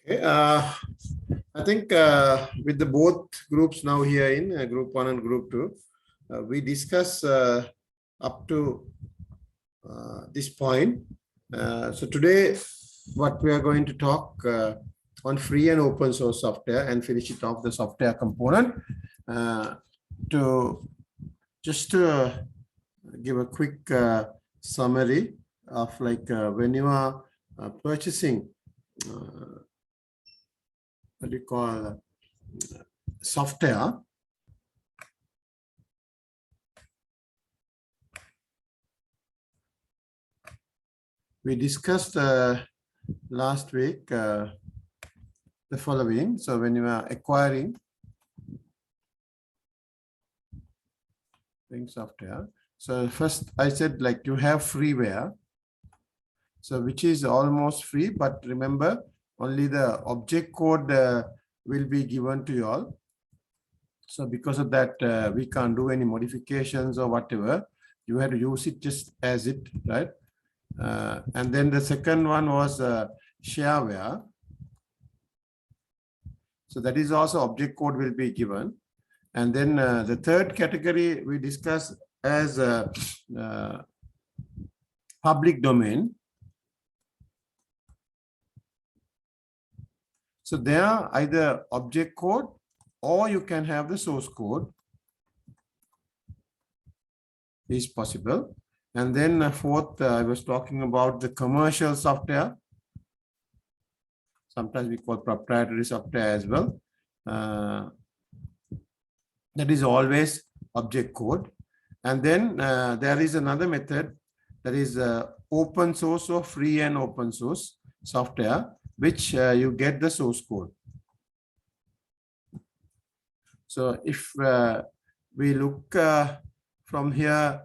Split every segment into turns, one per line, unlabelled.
Okay, I think with the both groups now here in group 1 and group 2, we discuss up to this point. So today, what we are going to talk on free and open source software and finish it off the software component. To give a quick summary of like when you are purchasing what do you call software. We discussed last week the following. So when you are acquiring software, so first I said like you have freeware, so which is almost free, but remember only the object code will be given to you all. So because of that, we can't do any modifications or whatever. You have to use it just as it, right? And then the second one was shareware. So that is also object code will be given. And then the third category we discussed as public domain. So there either object code or you can have the source code is possible. And then fourth, I was talking about the commercial software. Sometimes we call proprietary software as well. That is always object code. And then there is another method that is open source or free and open source software, which you get the source code. So if we look from here,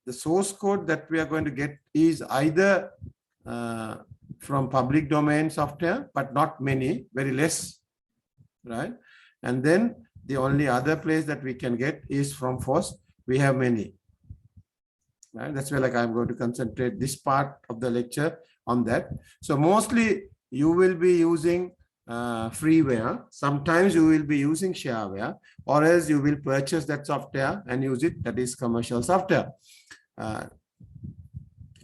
the source code that we are going to get is either from public domain software, but not many, very less, right? And then the only other place that we can get is from FOSS. We have many, right? That's where like I'm going to concentrate this part of the lecture on that. So mostly you will be using freeware. Sometimes you will be using shareware, or else you will purchase that software and use it. That is commercial software.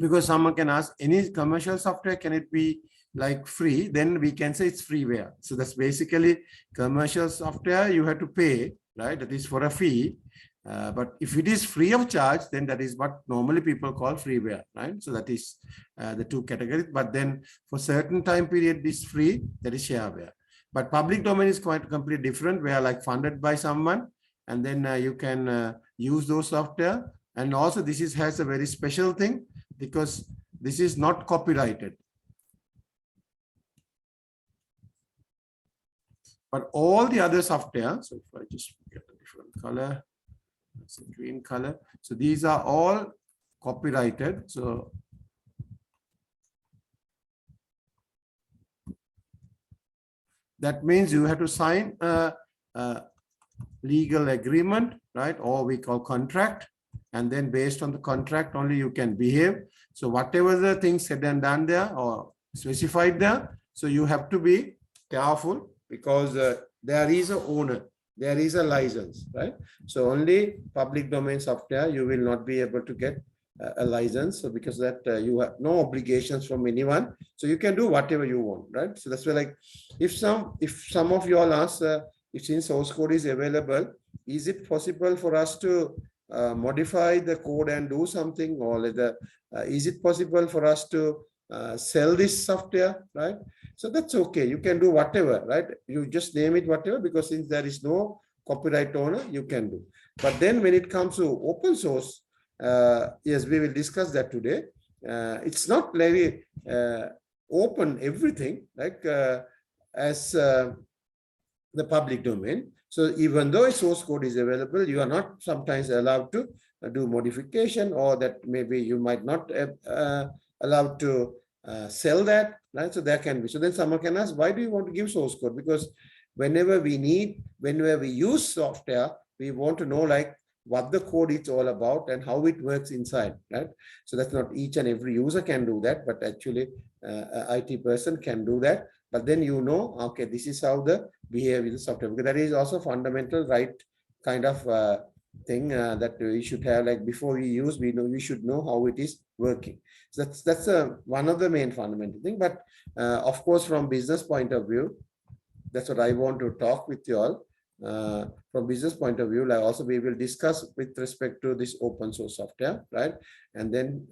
Because someone can ask, any commercial software, can it be like free? Then we can say it's freeware. So that's basically commercial software you have to pay, right? That is for a fee. But if it is free of charge, then that is what normally people call freeware, right? So that is the two categories. But then for certain time period, this free, that is shareware. But public domain is quite completely different, where like funded by someone, and then you can use those software. And also this has a very special thing, because this is not copyrighted. But all the other software, so if I just get a different color, that's a green color. So these are all copyrighted. So that means you have to sign a legal agreement, right? Or we call contract. And then based on the contract only you can behave. So whatever the things said and done there or specified there, so you have to be careful, because there is an owner, there is a license, right? So only public domain software you will not be able to get a license. So because that you have no obligations from anyone, so you can do whatever you want, right? So that's why, like, if some of you all ask, if since source code is available, is it possible for us to modify the code and do something, or is it possible for us to sell this software, right? So that's okay. You can do whatever, right? You just name it whatever, because since there is no copyright owner, you can do. But then when it comes to open source, yes, we will discuss that today. It's not very open everything, like as the public domain. So even though a source code is available, you are not sometimes allowed to do modification, or that maybe you might not allowed to sell that, right? So there can be. So then someone can ask, why do you want to give source code? Because whenever we use software, we want to know, like, what the code is all about and how it works inside, right? So that's not each and every user can do that, but actually a IT person can do that. But then okay, this is how the behavior of the software, because that is also fundamental right kind of thing that we should have, like before we use, we should know how it is working. So that's one of the main fundamental thing. But of course, from business point of view, that's what I want to talk with you all. From business point of view, like also we will discuss with respect to this open source software, right? And then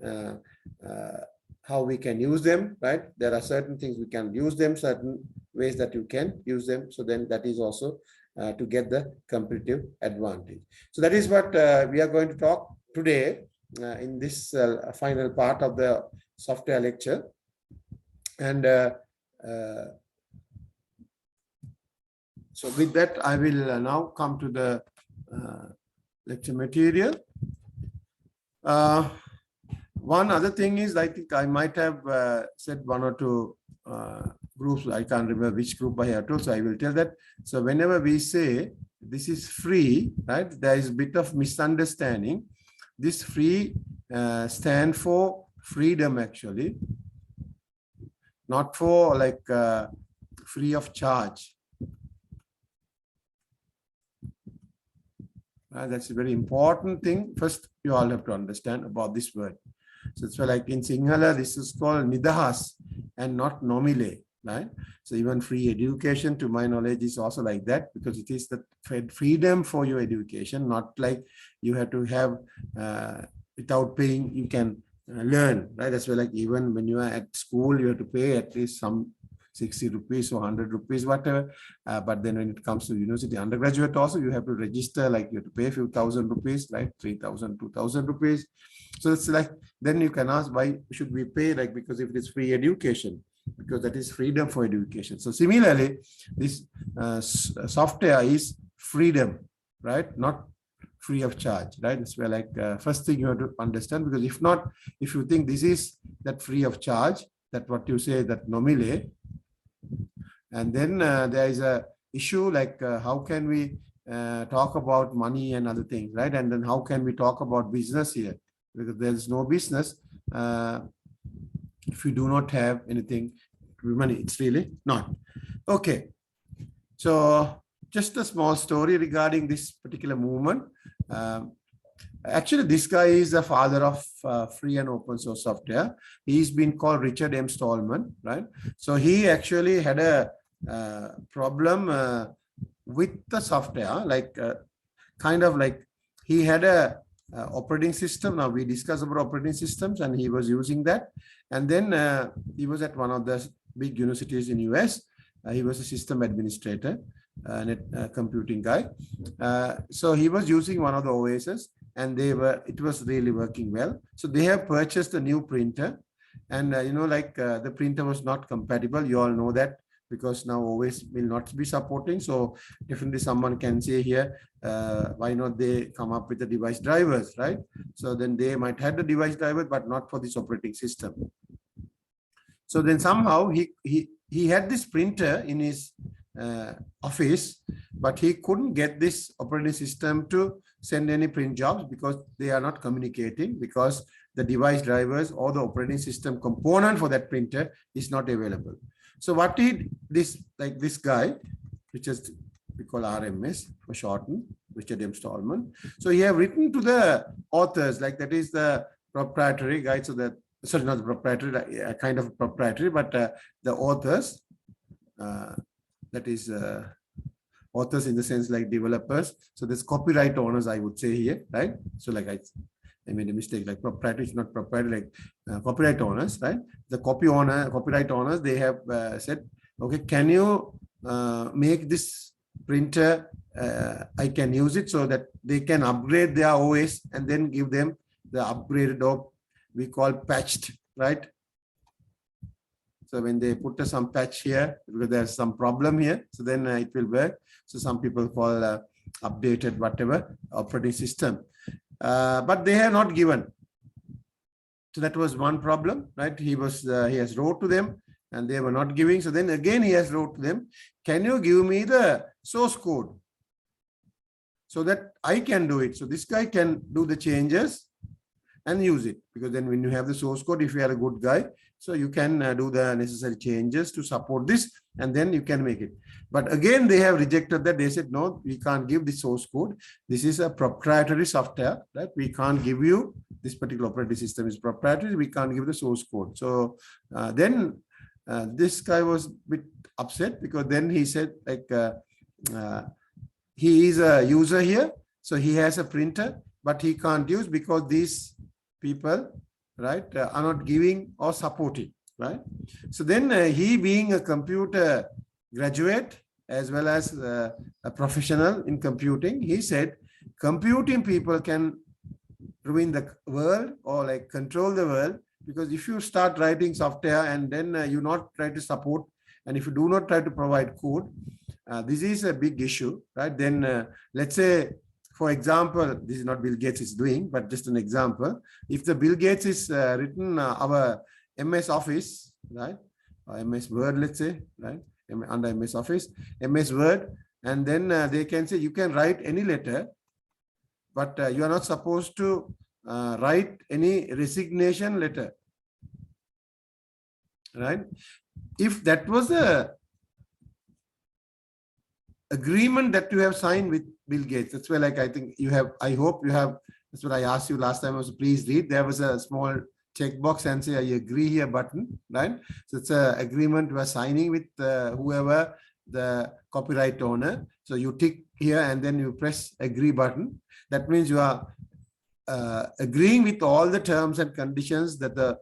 how we can use them, right? There are certain things we can use them, certain ways that you can use them. So then that is also to get the competitive advantage. So that is what we are going to talk today in this final part of the software lecture. And so with that, I will now come to the lecture material. One other thing is, I think I might have said one or two groups. I can't remember which group I have told, so I will tell that. So whenever we say this is free, right, there is a bit of misunderstanding. This free stand for freedom, actually, not for like free of charge. That's a very important thing. First, you all have to understand about this word. So it's like in Sinhala, this is called nidahas and not nomile, right? So even free education, to my knowledge, is also like that, because it is the freedom for your education, not like you have to have without paying, you can learn, right? That's why, like, even when you are at school, you have to pay at least some 60 rupees or 100 rupees, whatever. But then when it comes to university undergraduate also, you have to register, like you have to pay a few thousand rupees, right? 3,000, 2,000 rupees. So it's like, then you can ask, why should we pay? Like, because if it is free education, because that is freedom for education. So similarly, this software is freedom, right? Not free of charge, right? It's where, like, first thing you have to understand, because if not, if you think this is that free of charge, that what you say, that nomile, and then there is a issue like how can we talk about money and other things, right? And then how can we talk about business here? Because there is no business if you do not have anything with money. It's really not. Okay. So just a small story regarding this particular movement. Actually, this guy is the father of free and open source software. He's been called Richard M. Stallman, right? So he actually had a problem with the software, like kind of like he had a operating system. Now we discussed about operating systems, and he was using that. And then he was at one of the big universities in US. He was a system administrator, net computing guy. So he was using one of the OSs, and it was really working well. So they have purchased a new printer, and the printer was not compatible. You all know that, because now OS will not be supporting. So definitely someone can say here, why not they come up with the device drivers, right? So then they might have the device driver, but not for this operating system. So then somehow he had this printer in his office, but he couldn't get this operating system to send any print jobs, because they are not communicating, because the device drivers or the operating system component for that printer is not available. So what did this guy, which is we call RMS for shorten, Richard M. Stallman. So he have written to the authors, like that is the proprietary guide. So that, sorry, not the proprietary, kind of proprietary, but the authors, that is authors in the sense like developers. So there's copyright owners, I would say here, right? So like I made a mistake, like proprietary is not proprietary, like copyright owners, right? The copyright owners, they have said, okay, can you make this printer, I can use it, so that they can upgrade their OS and then give them the upgraded, or we call patched, right? So when they put some patch here, because there's some problem here, so then it will work. So some people call updated whatever operating system, but they have not given. So that was one problem, right? He has wrote to them, and they were not giving. So then again he has wrote to them, can you give me the source code? so that I can do it. So this guy can do the changes and use it, because then when you have the source code, if you are a good guy, so you can do the necessary changes to support this, and then you can make it. But again, they have rejected that. They said, no, we can't give the source code. This is a proprietary software, right? We can't give you, this particular operating system is proprietary. We can't give the source code. So then this guy was a bit upset, because then he said, like, he is a user here, so he has a printer, but he can't use because these people, right, are not giving or supporting, right? So then he, being a computer graduate as well as a professional in computing, he said computing people can ruin the world, or like control the world, because if you start writing software and then you not try to support, and if you do not try to provide code, this is a big issue, right? Then let's say, for example, this is not Bill Gates is doing, but just an example. If the Bill Gates is written our MS Office, right, or MS Word, let's say, right, under MS Office, MS Word, and then they can say you can write any letter, but you are not supposed to write any resignation letter, right? If that was a agreement that you have signed with Bill Gates, that's where, like, I think you have, I hope you have, that's what I asked you last time, was please read. There was a small checkbox and say I agree here button, right? So it's an agreement we're signing with whoever the copyright owner. So you tick here and then you press agree button. That means you are agreeing with all the terms and conditions that the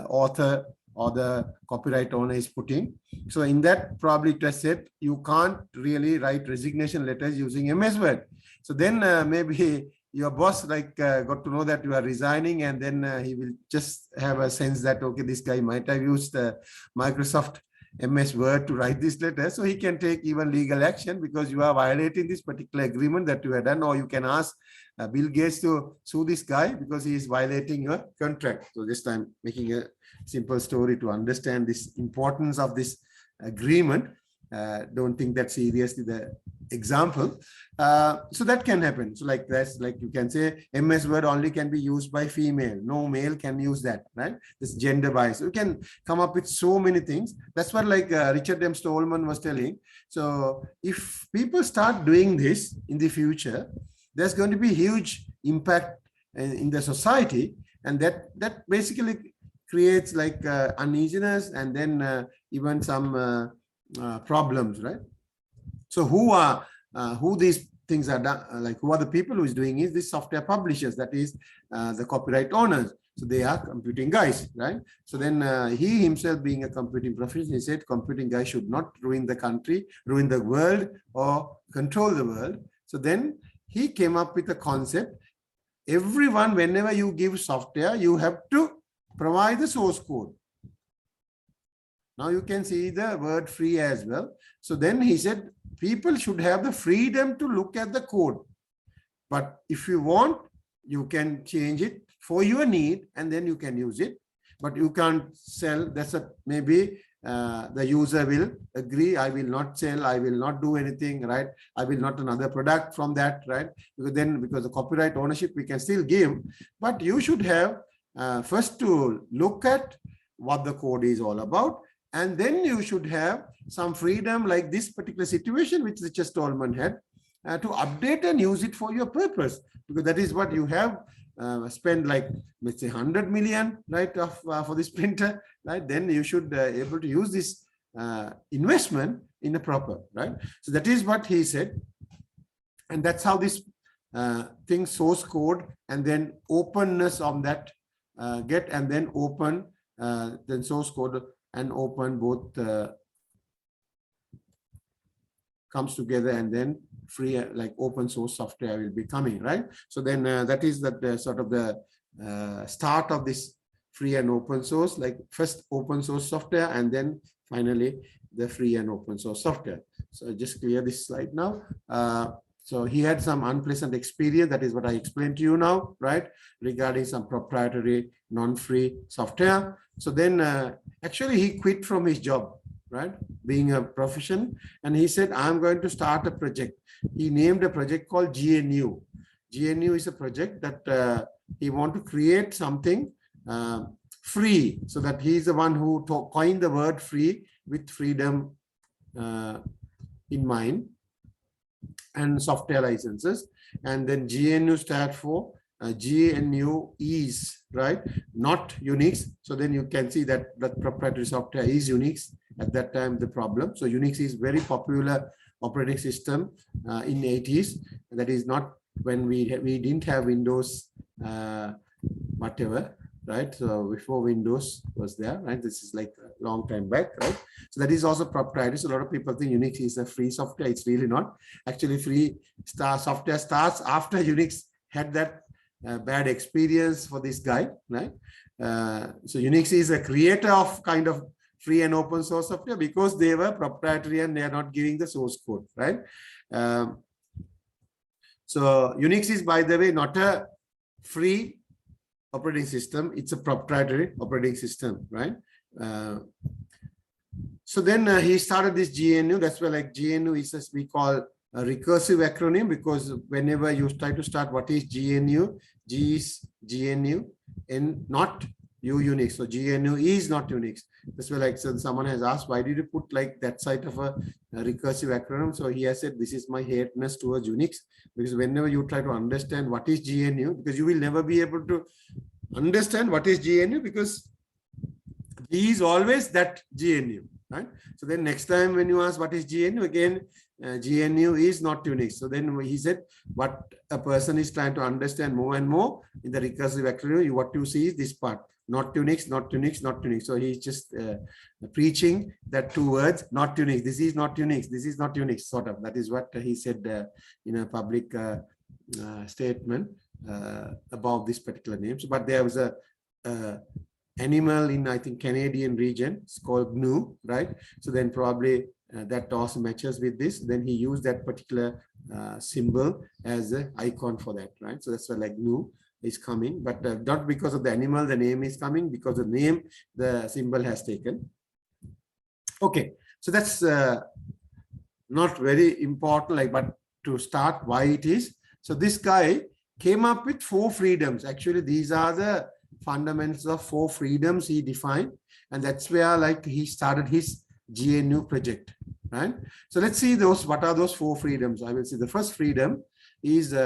author or the copyright owner is putting. So in that, probably it was said you can't really write resignation letters using MS Word. So then maybe your boss got to know that you are resigning, and then he will just have a sense that, okay, this guy might have used Microsoft MS Word to write this letter, so he can take even legal action because you are violating this particular agreement that you have done, or you can ask Bill Gates to sue this guy because he is violating your contract. So this time making a simple story to understand this importance of this agreement. Don't think that seriously the example. So that can happen. So like that's like you can say MS Word only can be used by female. No male can use that, right? This gender bias. You can come up with so many things. That's what like Richard M. Stallman was telling. So if people start doing this in the future, there's going to be huge impact in the society, and that basically creates like uneasiness and then even some problems, right? So who these things are done, like who are the people who is doing is these software publishers, that is the copyright owners. So they are computing guys, right? So then he himself, being a computing professional, he said computing guys should not ruin the country, ruin the world, or control the world. So then he came up with a concept. Everyone, whenever you give software, you have to provide the source code. Now you can see the word free as well. So then he said, people should have the freedom to look at the code. But if you want, you can change it for your need and then you can use it. But you can't sell. That's a maybe the user will agree, I will not sell, I will not do anything, right? I will not another product from that, right? Because the copyright ownership we can still give, but you should have first to look at what the code is all about, and then you should have some freedom, like this particular situation which Richard Stallman had, to update and use it for your purpose, because that is what you have spend, like let's say 100 million, right, of for this printer, right? Then you should able to use this investment in a proper, right? So that is what he said, and that's how this thing, source code and then openness of that get, and then open then source code and open both comes together, and then free, like open source software will be coming, right? So then that is that sort of the start of this free and open source, like first open source software and then finally the free and open source software. So just clear this slide now. So he had some unpleasant experience, that is what I explained to you now, right, regarding some proprietary non-free software. So then actually he quit from his job, right? Being a profession. And he said, I'm going to start a project. He named a project called GNU. GNU is a project that he want to create something free, so that he's the one who coined the word free with freedom in mind, and software licenses. And then GNU stands for GNU is, right, not Unix. So then you can see that the proprietary software is Unix at that time, the problem. So Unix is very popular operating system in 80s. That is not when we didn't have Windows whatever, right? So before Windows was there, right? This is like a long time back, right? So that is also proprietary. So a lot of people think Unix is a free software. It's really not. Actually, free software starts after Unix had that bad experience for this guy, right? So Unix is a creator of kind of free and open source software because they were proprietary and they are not giving the source code, right? So Unix is, by the way, not a free operating system. It's a proprietary operating system, right? So then he started this GNU. That's why like GNU is, as we call, a recursive acronym, because whenever you try to start what is GNU, G is GNU, N not U Unix. So GNU is not Unix. That's why like so someone has asked, why did you put like that side of a recursive acronym? So he has said, this is my hateness towards Unix, because whenever you try to understand what is GNU, because you will never be able to understand what is GNU, because G is always that GNU, right? So then next time when you ask what is GNU, again, GNU is not Unix. So then he said, what a person is trying to understand more and more in the recursive acronym, what you see is this part, not Unix, not Unix, not Unix. So he's just preaching that two words, not Unix. This is not Unix. This is not Unix, sort of. That is what he said in a public statement about this particular name. So, but there was a animal in, I think, Canadian region. It's called GNU, right? So then probably that also matches with this. Then he used that particular symbol as an icon for that, right? So that's why like GNU is coming, but not because of the animal, the name is coming, because the name, the symbol has taken. Okay, so that's not very important, like, but to start why it is. So this guy came up with 4 freedoms. Actually, these are the fundamentals of 4 freedoms he defined, and that's where like he started his GNU project, right? So let's see those, what are those 4 freedoms. I will see the first freedom is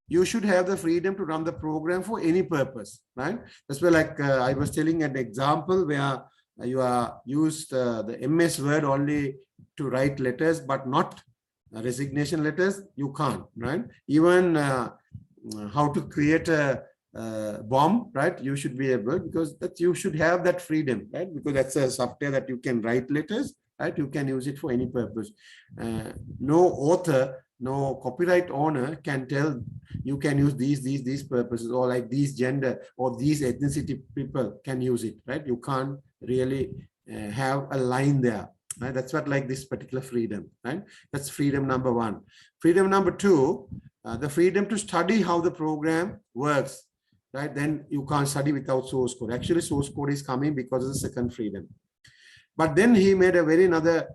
you should have the freedom to run the program for any purpose, right? That's where like I was telling an example where you are used the MS Word only to write letters, but not resignation letters. You can't, right? Even how to create a bomb, right? You should be able, because that you should have that freedom, right? Because that's a software that you can write letters, right? You can use it for any purpose. No author, no copyright owner can tell you can use these purposes, or like these gender or these ethnicity people can use it, right? You can't really have a line there, right? That's what like this particular freedom, right? That's freedom number 1. Freedom number 2, the freedom to study how the program works, right? Then you can't study without source code. Actually, source code is coming because of the second freedom. But then he made a very another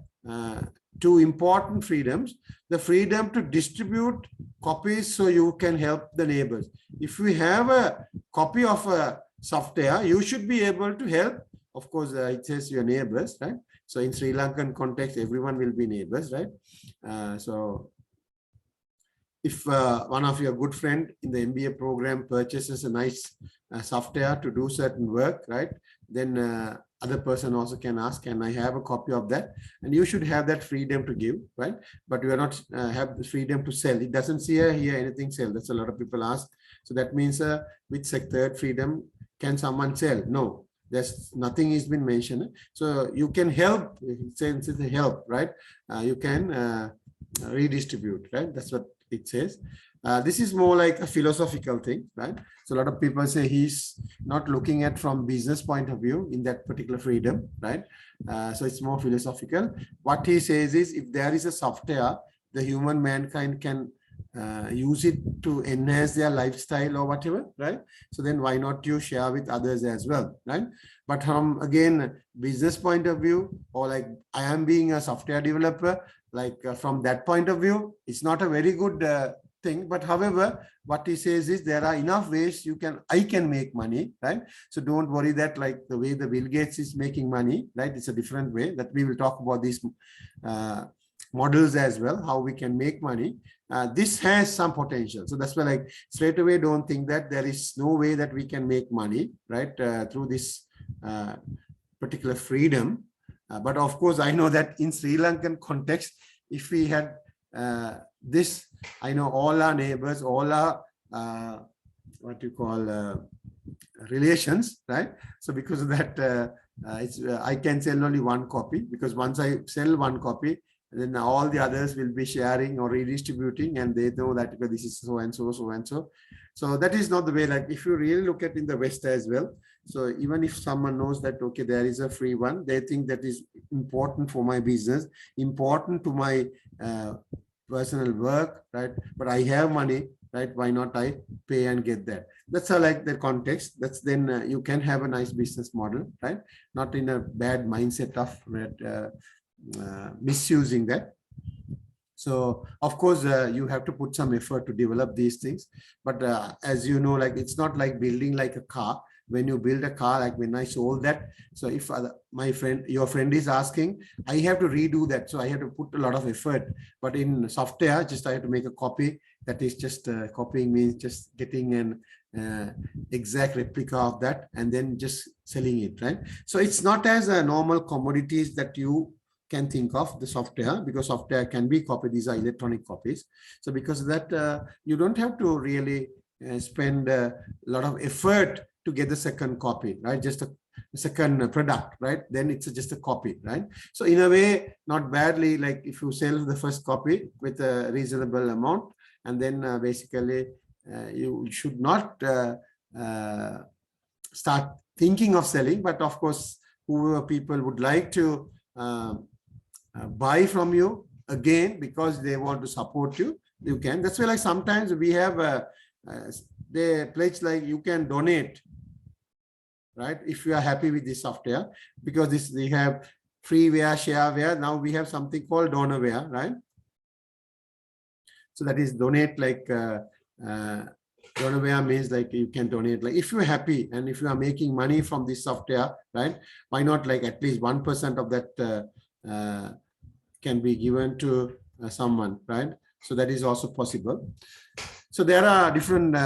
2 important freedoms. The freedom to distribute copies so you can help the neighbors. If we have a copy of a software, you should be able to help. Of course, it says your neighbors, right? So in Sri Lankan context, everyone will be neighbors, right? So if one of your good friend in the MBA program purchases a nice software to do certain work, right? Then other person also can ask, can I have a copy of that? And you should have that freedom to give, right? But you are not have the freedom to sell. It doesn't see here anything sell. That's a lot of people ask. So that means which third freedom can someone sell? No, there's nothing has been mentioned. So you can help, since it's a help, right? You can redistribute, right? That's what it says. This is more like a philosophical thing, right? So a lot of people say he's not looking at from business point of view in that particular freedom, right? So it's more philosophical. What he says is, if there is a software, the human mankind can use it to enhance their lifestyle or whatever, right? So then why not you share with others as well, right? But from again business point of view, or like I am being a software developer, like from that point of view, it's not a very good thing. But however, what he says is there are enough ways I can make money, right? So don't worry that like the way the Bill Gates is making money, right? It's a different way that we will talk about these models as well, how we can make money. This has some potential. So that's why like straight away, don't think that there is no way that we can make money, right? Through this particular freedom. But of course, I know that in Sri Lankan context, if we had this, I know all our neighbors, all our what you call relations, right? So because of that, I can sell only one copy, because once I sell one copy, then all the others will be sharing or redistributing, and they know that this is so and so, so and so. So that is not the way. Like if you really look at in the West as well, so even if someone knows that, okay, there is a free one, they think that is important for my business, important to my personal work, right? But I have money, right? Why not I pay and get that? That's how like the context. That's then you can have a nice business model, right? Not in a bad mindset of misusing that. So of course you have to put some effort to develop these things, but as you know, like it's not like building like a car. When you build a car, like when I sold that, so if your friend is asking, I have to redo that, so I have to put a lot of effort. But in software, just I have to make a copy. That is just copying means just getting an exact replica of that and then just selling it, right? So it's not as a normal commodities that you can think of the software, because software can be copied. These are electronic copies. So because of that, you don't have to really spend a lot of effort to get the second copy, right? Just a second product, right? Then it's just a copy, right? So in a way, not badly, like if you sell the first copy with a reasonable amount, and then basically you should not start thinking of selling. But of course, whoever people would like to buy from you again because they want to support you, you can. That's why like sometimes we have they pledge like you can donate, right? If you are happy with this software, because this we have freeware, shareware. Now we have something called donorware, right? So that is donate, like donorware means like you can donate, like if you're happy and if you are making money from this software, right? Why not like at least 1% of that can be given to someone, right? So that is also possible. So there are different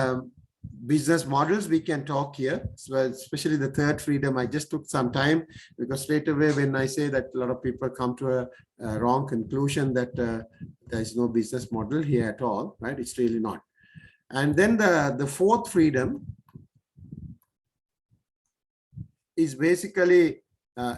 business models we can talk here. So especially the third freedom, I just took some time, because straight away when I say that, a lot of people come to a wrong conclusion that there is no business model here at all, right? It's really not. And then the fourth freedom is basically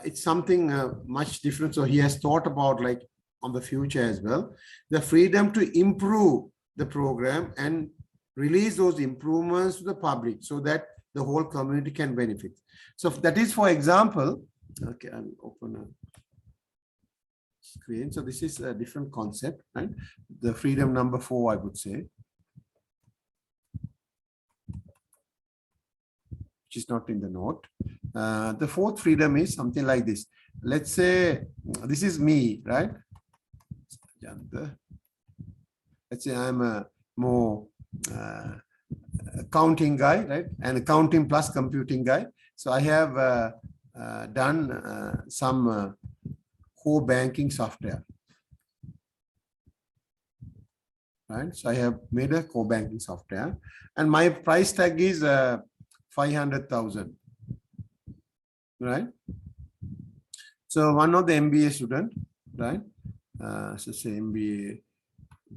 it's something much different. So he has thought about like on the future as well, the freedom to improve the program and release those improvements to the public so that the whole community can benefit. So that is, for example, okay, I'll open a screen. So this is a different concept, right? The freedom number 4, I would say, which is not in the note. The fourth freedom is something like this. Let's say this is me, right? Let's say I'm a more accounting guy, right? And accounting plus computing guy. So I have done some core banking software, right? So I have made a core banking software, and my price tag is 500,000, right? So one of the MBA student, right? So say MBA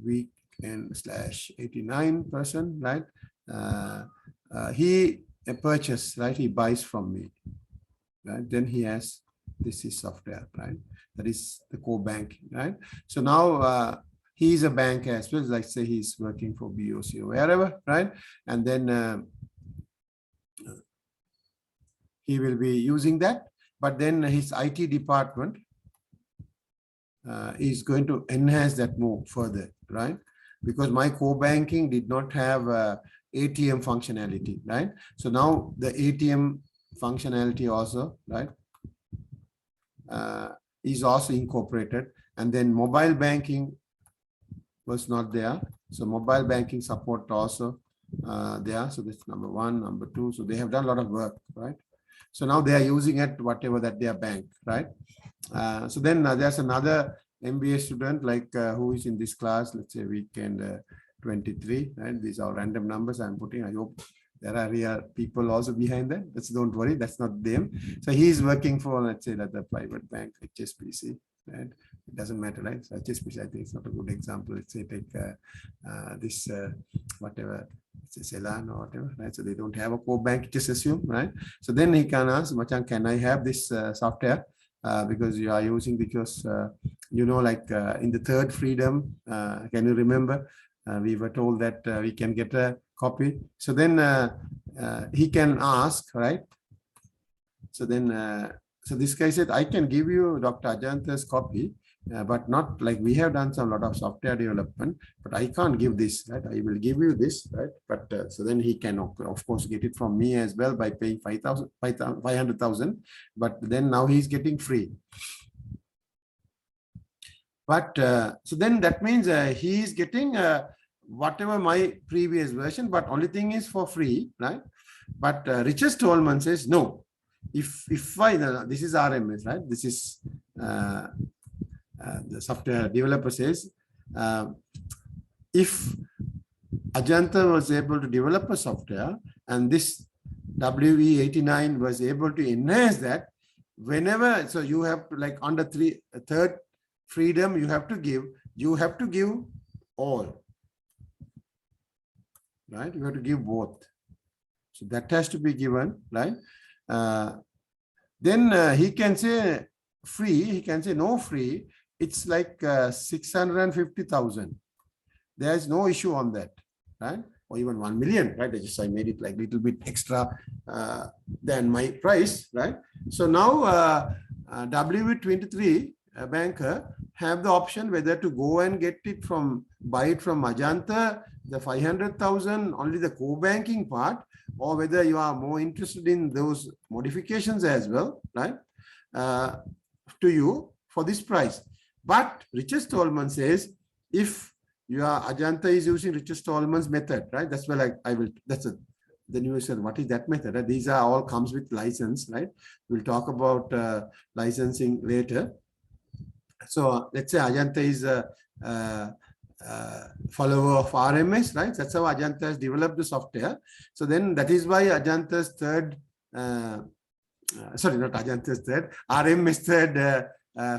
weekend / 89 person, right? He purchased, right? He buys from me, right? Then he has this is software, right? That is the core banking, right? So now he's a bank as well. Like say he's working for BOC or wherever, right? And then he will be using that, but then his IT department is going to enhance that more further, right? because my core banking did not have ATM functionality, right? So now the ATM functionality also, right, is also incorporated. And then mobile banking was not there. So mobile banking support also there. So that's number one, number two. So they have done a lot of work, right? So now they are using it, whatever that their bank, right? So then there's another MBA student like who is in this class, let's say weekend 23, right? These are random numbers I'm putting. I hope there are real people also behind that. That's, don't worry, that's not them. So he is working for, let's say, that the private bank, HSBC, right? It doesn't matter, right? So HSBC, I think it's not a good example. Let's say take this whatever, it's a Ceylon or whatever, right? So they don't have a core bank, just assume, right? So then he can ask, Machan, can I have this software? Because you are using, because you know, like in the third freedom, can you remember? We were told that we can get a copy. So then he can ask, right? So then, so this guy said, I can give you Dr. Ajanta's copy, but not like we have done some lot of software development, but I can't give this, right? I will give you this, right? But so then he can, of course, get it from me as well by paying 500,000, but then now he's getting free. But so then that means he is getting whatever my previous version, but only thing is for free, right? But Richard Stallman says, no, if I, this is RMS, right? This is the software developer says, if Ajanta was able to develop a software and this WE89 was able to enhance that, whenever, so you have to, like under third freedom, you have to give all, right? You have to give both. So that has to be given, right? Then he can say free, he can say no free. It's like 650,000. There is no issue on that, right? Or even 1 million, right? I made it like a little bit extra than my price, right? So now W23 banker have the option whether to go and get it from, buy it from Ajanta, the 500,000, only the co-banking part, or whether you are more interested in those modifications as well, right? To you for this price. But Richard Stallman says, if your Ajanta is using Richard Stallman's method, right? That's where like I will, that's a, then you will say, what is that method? Right? These are all comes with license, right? We'll talk about licensing later. So let's say Ajanta is a follower of RMS, right? That's how Ajanta has developed the software. So then that is why Ajanta's third, sorry, not Ajanta's third, RMS third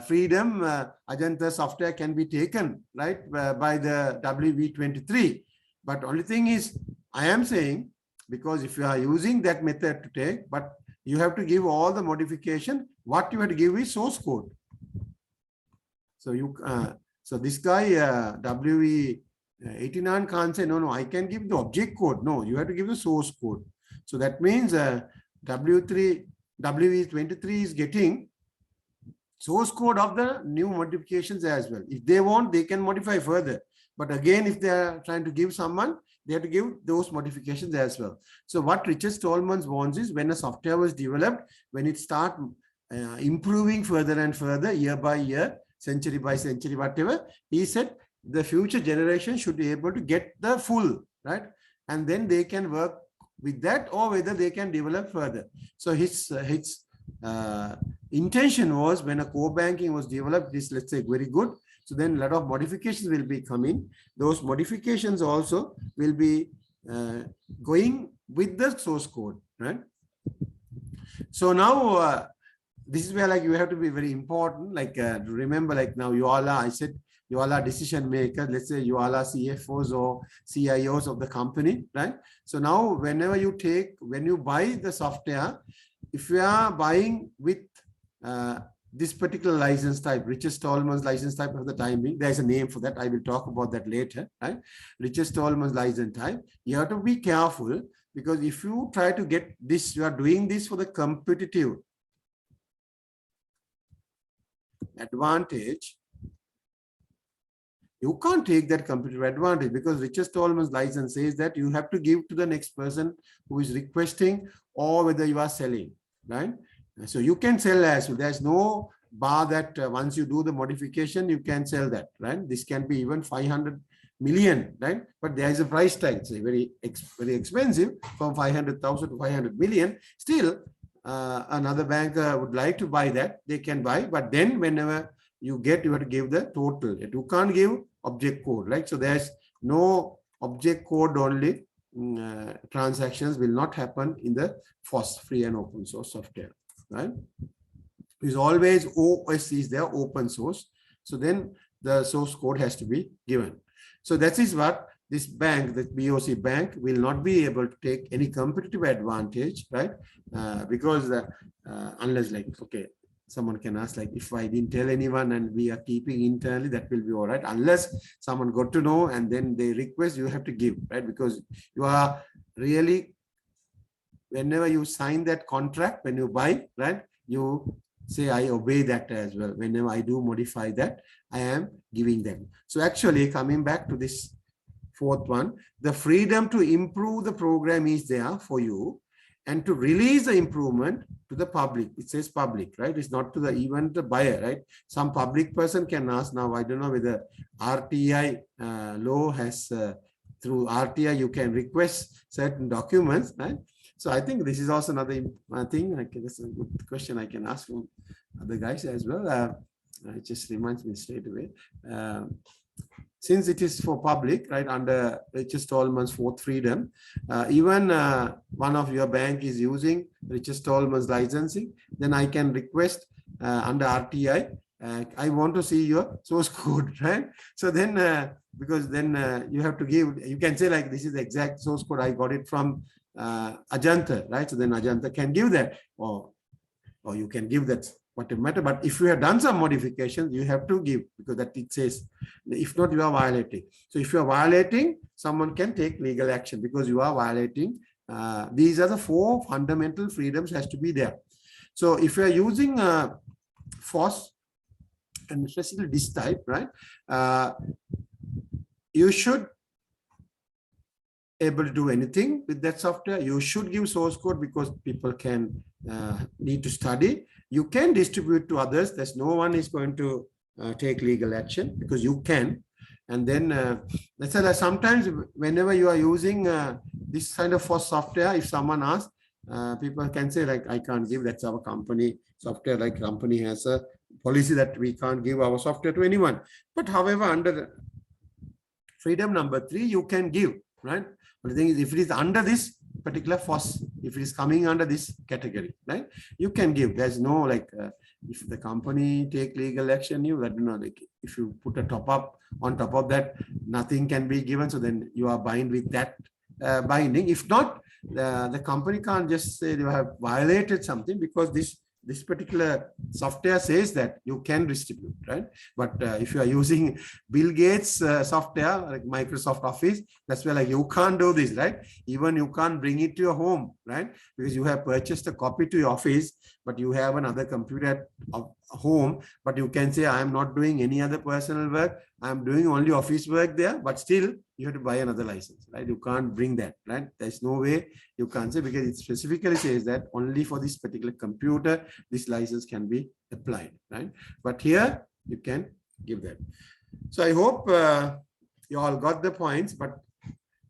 freedom, Ajanta software can be taken, right, by the WV23. But only thing is, I am saying, because if you are using that method to take, but you have to give all the modification, what you have to give is source code. So you, so this guy WE89 can't say, no, I can give the object code. No, you have to give the source code. So that means WE23 is getting source code of the new modifications as well. If they want, they can modify further. But again, if they are trying to give someone, they have to give those modifications as well. So what Richard Stallman wants is, when a software was developed, when it starts improving further and further, year by year, century by century, whatever, he said the future generation should be able to get the full, right? And then they can work with that, or whether they can develop further. So his intention was, when a core banking was developed, this, let's say, very good. So then a lot of modifications will be coming. Those modifications also will be going with the source code, right? So now this is where like you have to be very important. Like remember, like now you all are, I said, you all are decision makers. Let's say you all are CFOs or CIOs of the company, right? So now whenever you take, when you buy the software, if you are buying with this particular license type, Richard Stallman's license type of the timing, there's a name for that. I will talk about that later, right? Richard Stallman's license type. You have to be careful, because if you try to get this, you are doing this for the competitive advantage. you can't take that competitive advantage because Richard Stallman's license says that you have to give to the next person who is requesting or whether you are selling, right? So you can sell as well. There's no bar that once you do the modification, you can sell that, right? This can be even 500 million, right? But there is a price tag. It's very expensive from 500,000 to 500 million. Still, another bank would like to buy that. They can buy, but then whenever you get, you have to give the total. You can't give object code, right? So there's no object code only. Transactions will not happen in the FOSS, free and open source software, right? Is always OS is there, open source. So then the source code has to be given. So that is what this bank, the BOC bank, will not be able to take any competitive advantage, right? Because unless like, okay, someone can ask like, if I didn't tell anyone and we are keeping internally, that will be all right. Unless someone got to know and then they request, you have to give, right? Because you are really, whenever you sign that contract, when you buy, right, you say, I obey that as well. Whenever I do modify that, I am giving them. So actually coming back to this fourth one, the freedom to improve the program is there for you and to release the improvement to the public. It says public, right? It's not to the even the buyer, right? Some public person can ask now, I don't know whether RTI law has, through RTI, you can request certain documents, right? So I think this is also another thing. That's a good question I can ask from other guys as well. It just reminds me straight away. Since it is for public, right, under Richard Stallman's fourth freedom, even one of your bank is using Richard Stallman's licensing, then I can request under RTI, I want to see your source code, right? So then, because then you have to give, you can say like, this is the exact source code, I got it from Ajanta, right? So then Ajanta can give that, or you can give that, whatever matter. But if you have done some modifications, you have to give, because that it says, if not, you are violating. So if you are violating, someone can take legal action because you are violating. These are the 4 fundamental freedoms has to be there. So if you are using FOSS and especially this type, right, you should able to do anything with that software. You should give source code because people can need to study. You can distribute to others. There's no one is going to take legal action because you can. And then let's say that sometimes whenever you are using this kind of FOSS software, if someone asks, people can say like, I can't give, that's our company software, like company has a policy that we can't give our software to anyone. But however, under freedom number 3, you can give, right? But the thing is, if it is under this particular FOSS, if it is coming under this category, right, you can give. There's no like, if the company take legal action, you, I don't know, like if you put a top up on top of that, nothing can be given. So then you are bind with that binding. If not, the company can't just say you have violated something because this particular software says that you can distribute, right? But if you are using Bill Gates software like Microsoft Office, that's where like you can't do this, right? Even you can't bring it to your home, right? Because you have purchased a copy to your office, but you have another computer at home, but you can say, I'm not doing any other personal work. I'm doing only office work there, but still you have to buy another license, right? You can't bring that, right? There's no way you can't say, because it specifically says that only for this particular computer, this license can be applied, right? But here you can give that. So I hope you all got the points, but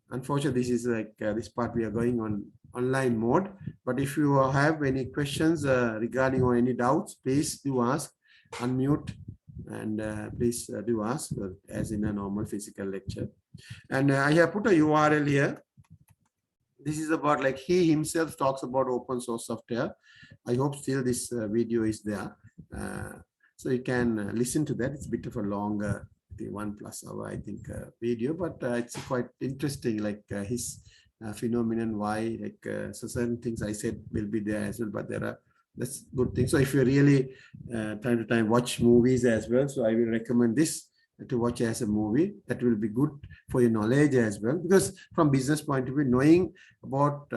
unfortunately, this is like this part we are going on online mode. But if you have any questions regarding or any doubts, please do ask, unmute, and please do ask as in a normal physical lecture. And I have put a URL here. This is about like he himself talks about open source software. I hope still this video is there. So you can listen to that. It's a bit of a longer, I think 1+ hour, I think, video, but it's quite interesting, like his phenomenon, why, like so certain things I said will be there as well, but there are, that's good thing. So if you really time to time watch movies as well, so I will recommend this to watch as a movie. That will be good for your knowledge as well, because from business point of view, knowing about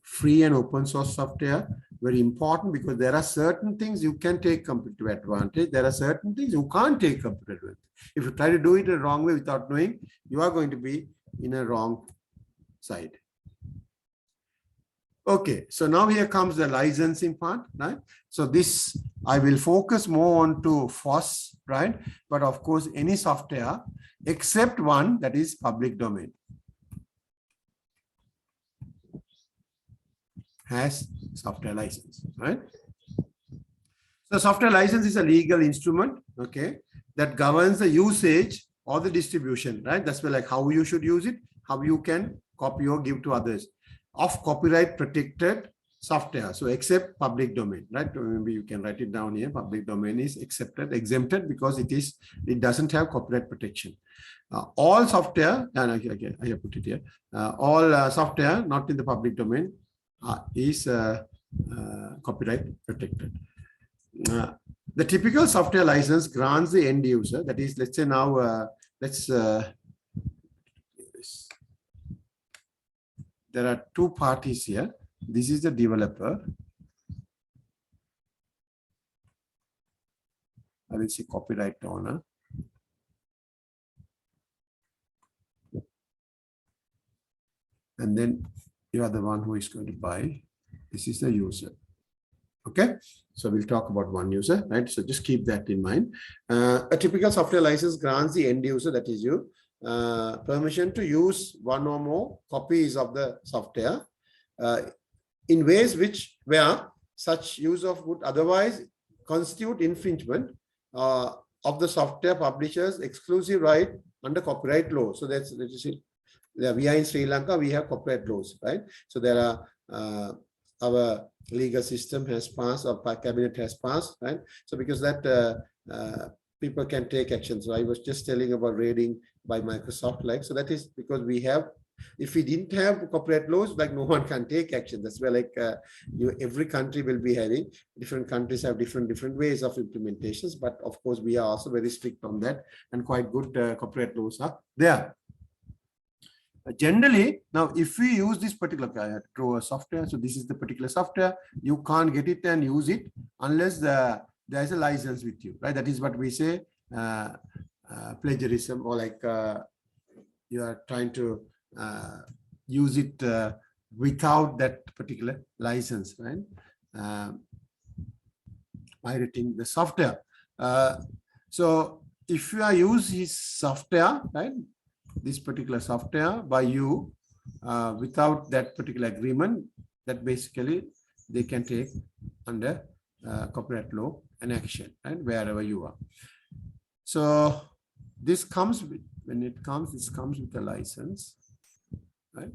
free and open source software very important, because there are certain things you can take competitive advantage. There are certain things you can't take competitive advantage. If you try to do it the wrong way without knowing, you are going to be in a wrong side. Okay, so now here comes the licensing part, right? So this, I will focus more on to FOSS, right? But of course, any software except one, that is public domain, has software license, right? So software license is a legal instrument, okay, that governs the usage or the distribution, right? That's where like how you should use it, how you can copy or give to others of copyright protected software. So except public domain, right? Maybe you can write it down here. Public domain is exempted because it doesn't have copyright protection. All software, and I have put it here. All software not in the public domain is copyright protected. The typical software license grants the end user. That is, let's say now, there are two parties here. This is the developer. I will say copyright owner. And then you are the one who is going to buy. This is the user. Okay, so we'll talk about one user, right? So just keep that in mind. A typical software license grants the end user, that is you, permission to use one or more copies of the software in ways where such use of would otherwise constitute infringement of the software publisher's exclusive right under copyright law. So that's it. We are in Sri Lanka, we have copyright laws, right? So there are our legal system has passed, or cabinet has passed, right? So because that people can take action. So I was just telling about raiding by Microsoft, like, so that is because we have, if we didn't have copyright laws, like no one can take action. That's where like every country will be having, different countries have different ways of implementations, but of course we are also very strict on that, and quite good copyright laws are there. Generally, now if we use this particular draw a software, so this is the particular software, you can't get it and use it unless there is a license with you, right? That is what we say plagiarism, or like you are trying to use it without that particular license, right? Pirating the software. So if you are using his software, right, this particular software by you without that particular agreement, that basically they can take under copyright law an action, right, wherever you are. So this comes with, this comes with a license, right?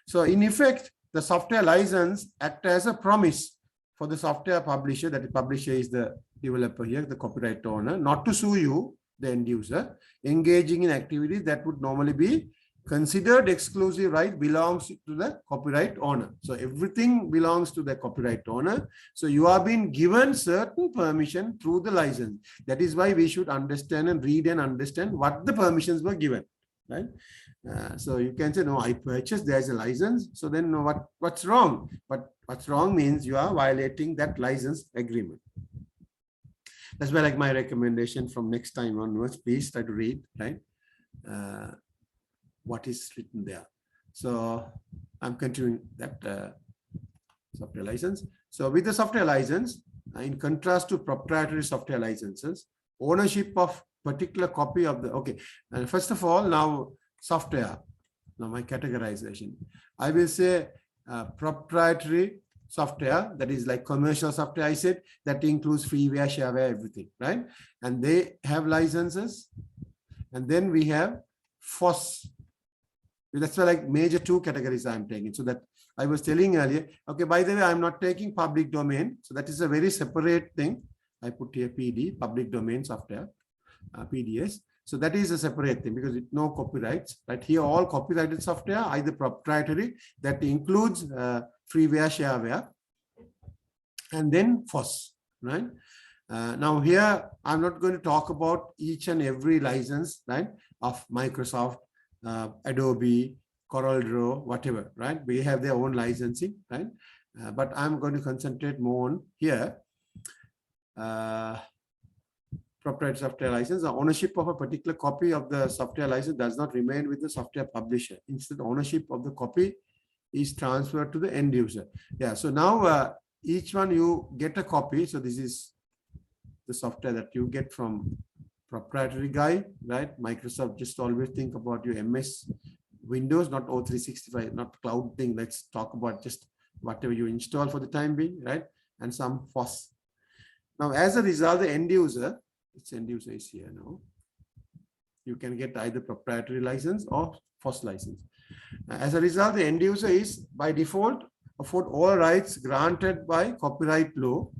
So in effect, the software license acts as a promise for the software publisher, that the publisher is the developer here, the copyright owner, not to sue you, the end user, engaging in activities that would normally be considered exclusive right belongs to the copyright owner. So everything belongs to the copyright owner. So you are being given certain permission through the license. That is why we should understand and read and understand what the permissions were given, right? So you can say, no, I purchased, there's a license. So then no, what's wrong? But what's wrong means you are violating that license agreement. That's why like my recommendation from next time onwards, please try to read, right, what is written there. So I'm continuing that software license. So with the software license, in contrast to proprietary software licenses, ownership of particular copy of the, okay, and first of all, now software, now my categorization, I will say proprietary software, that is like commercial software, I said, that includes freeware, shareware, everything, right? And they have licenses. And then we have FOSS. That's why like major two categories I'm taking. So that I was telling earlier, okay, by the way, I'm not taking public domain. So that is a very separate thing. I put here PD, public domain software, PDS. So that is a separate thing because it no copyrights, right? Here, all copyrighted software, either proprietary, that includes freeware, shareware, and then FOSS, right? Now here, I'm not going to talk about each and every license, right, of Microsoft, Adobe, CorelDRAW, whatever, right? We have their own licensing, right? But I'm going to concentrate more on here. Proprietary software license. The ownership of a particular copy of the software license does not remain with the software publisher. Instead, ownership of the copy is transferred to the end user. Yeah, so now each one you get a copy. So this is the software that you get from proprietary guy, right? Microsoft, just always think about your MS Windows, not O365, not cloud thing. Let's talk about just whatever you install for the time being, right? And some FOSS. Now, as a result, the end user, its end user is here now. You can get either proprietary license or FOSS license. As a result, the end user is by default afford all rights granted by copyright law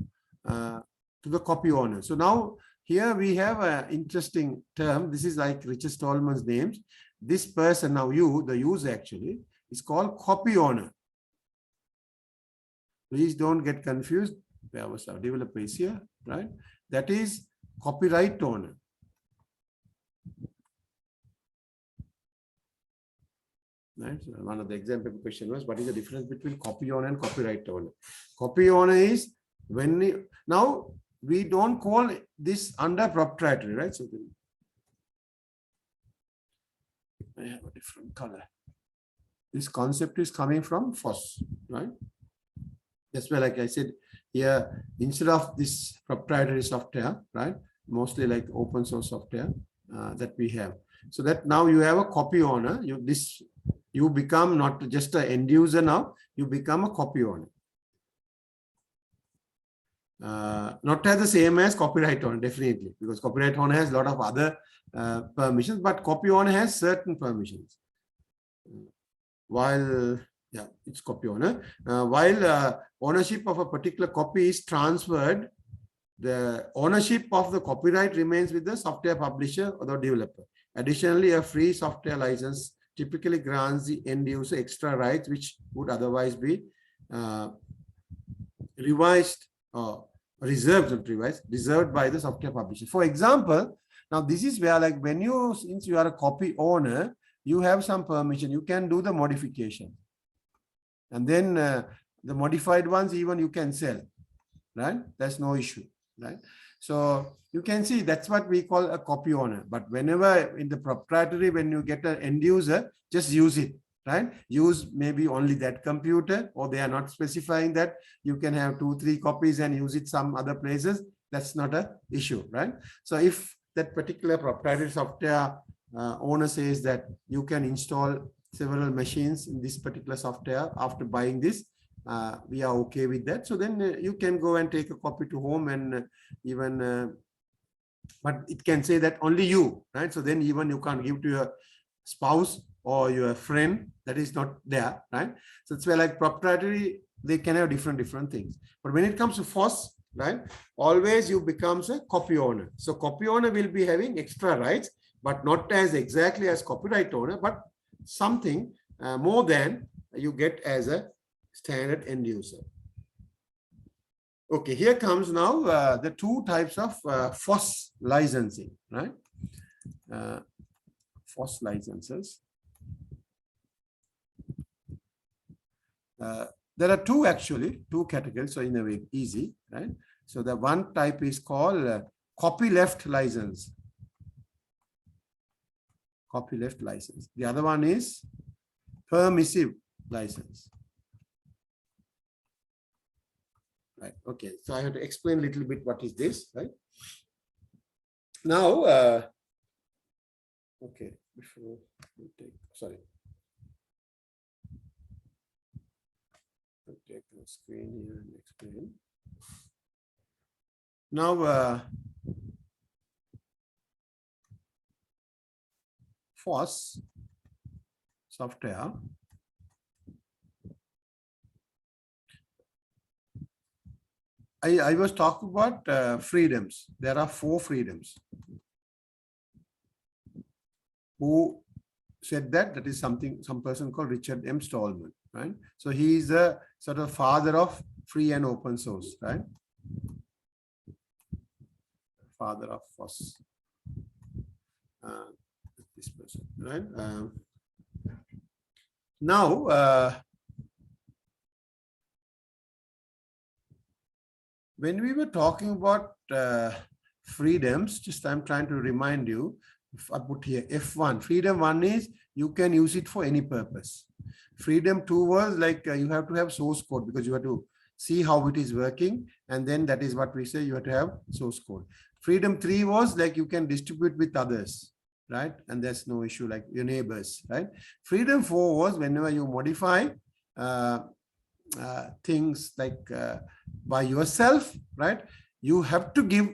to the copy owner. So now here we have an interesting term. This is like Richard Stallman's names. This person now, the user actually, is called copy owner. Please don't get confused. There was our developer is here, right? That is copyright owner. Right? So one of the example question was, what is the difference between copy owner and copyright owner? Copy owner is when now we don't call this under proprietary, right? So I have a different color. This concept is coming from FOSS, right? That's why, like I said, here, instead of this proprietary software, right? Mostly like open source software that we have. So that now you have a copy owner. You become not just an end user now, you become a copy owner. Not as the same as copyright owner, definitely, because copyright owner has a lot of other permissions, but copy owner has certain permissions. While, yeah, it's copy owner. While ownership of a particular copy is transferred, the ownership of the copyright remains with the software publisher or the developer. Additionally, a free software license typically grants the end user extra rights which would otherwise be revised or reserved by the software publisher. For example, now this is where, like, since you are a copy owner, you have some permission, you can do the modification. And then the modified ones, even you can sell, right? That's no issue, right? So you can see that's what we call a copy owner. But whenever in the proprietary, when you get an end user, just use it, right? Use maybe only that computer, or they are not specifying that you can have 2-3 copies and use it some other places. That's not an issue, right? So if that particular proprietary software owner says that you can install several machines in this particular software after buying this, we are okay with that. So then you can go and take a copy to home and even, but it can say that only you, right? So then even you can't give to your spouse or your friend, that is not there, right? So it's where, like, proprietary, they can have different things. But when it comes to FOSS, right, always you becomes a copy owner. So copy owner will be having extra rights, but not as exactly as copyright owner, but something more than you get as a standard end user. Okay, here comes now the two types of FOSS licensing, right? FOSS licenses. There are two categories, so in a way easy, right? So the one type is called copyleft license. Copyleft license. The other one is permissive license. Right. Okay. So I have to explain a little bit what is this, right? Now, okay. Before we take, sorry. I'll take the screen here and explain. Now, FOSS software. I was talking about freedoms. There are 4 freedoms. Who said that? That is some person called Richard M. Stallman, right? So he is a sort of father of free and open source, right? Father of FOSS. This person, right? Now, when we were talking about freedoms, just I'm trying to remind you, if I put here F1, freedom 1 is you can use it for any purpose. Freedom 2 was like you have to have source code because you have to see how it is working. And then that is what we say, you have to have source code. Freedom 3 was like you can distribute with others, right? And there's no issue like your neighbors, right? Freedom 4 was whenever you modify things like by yourself, right? You have to give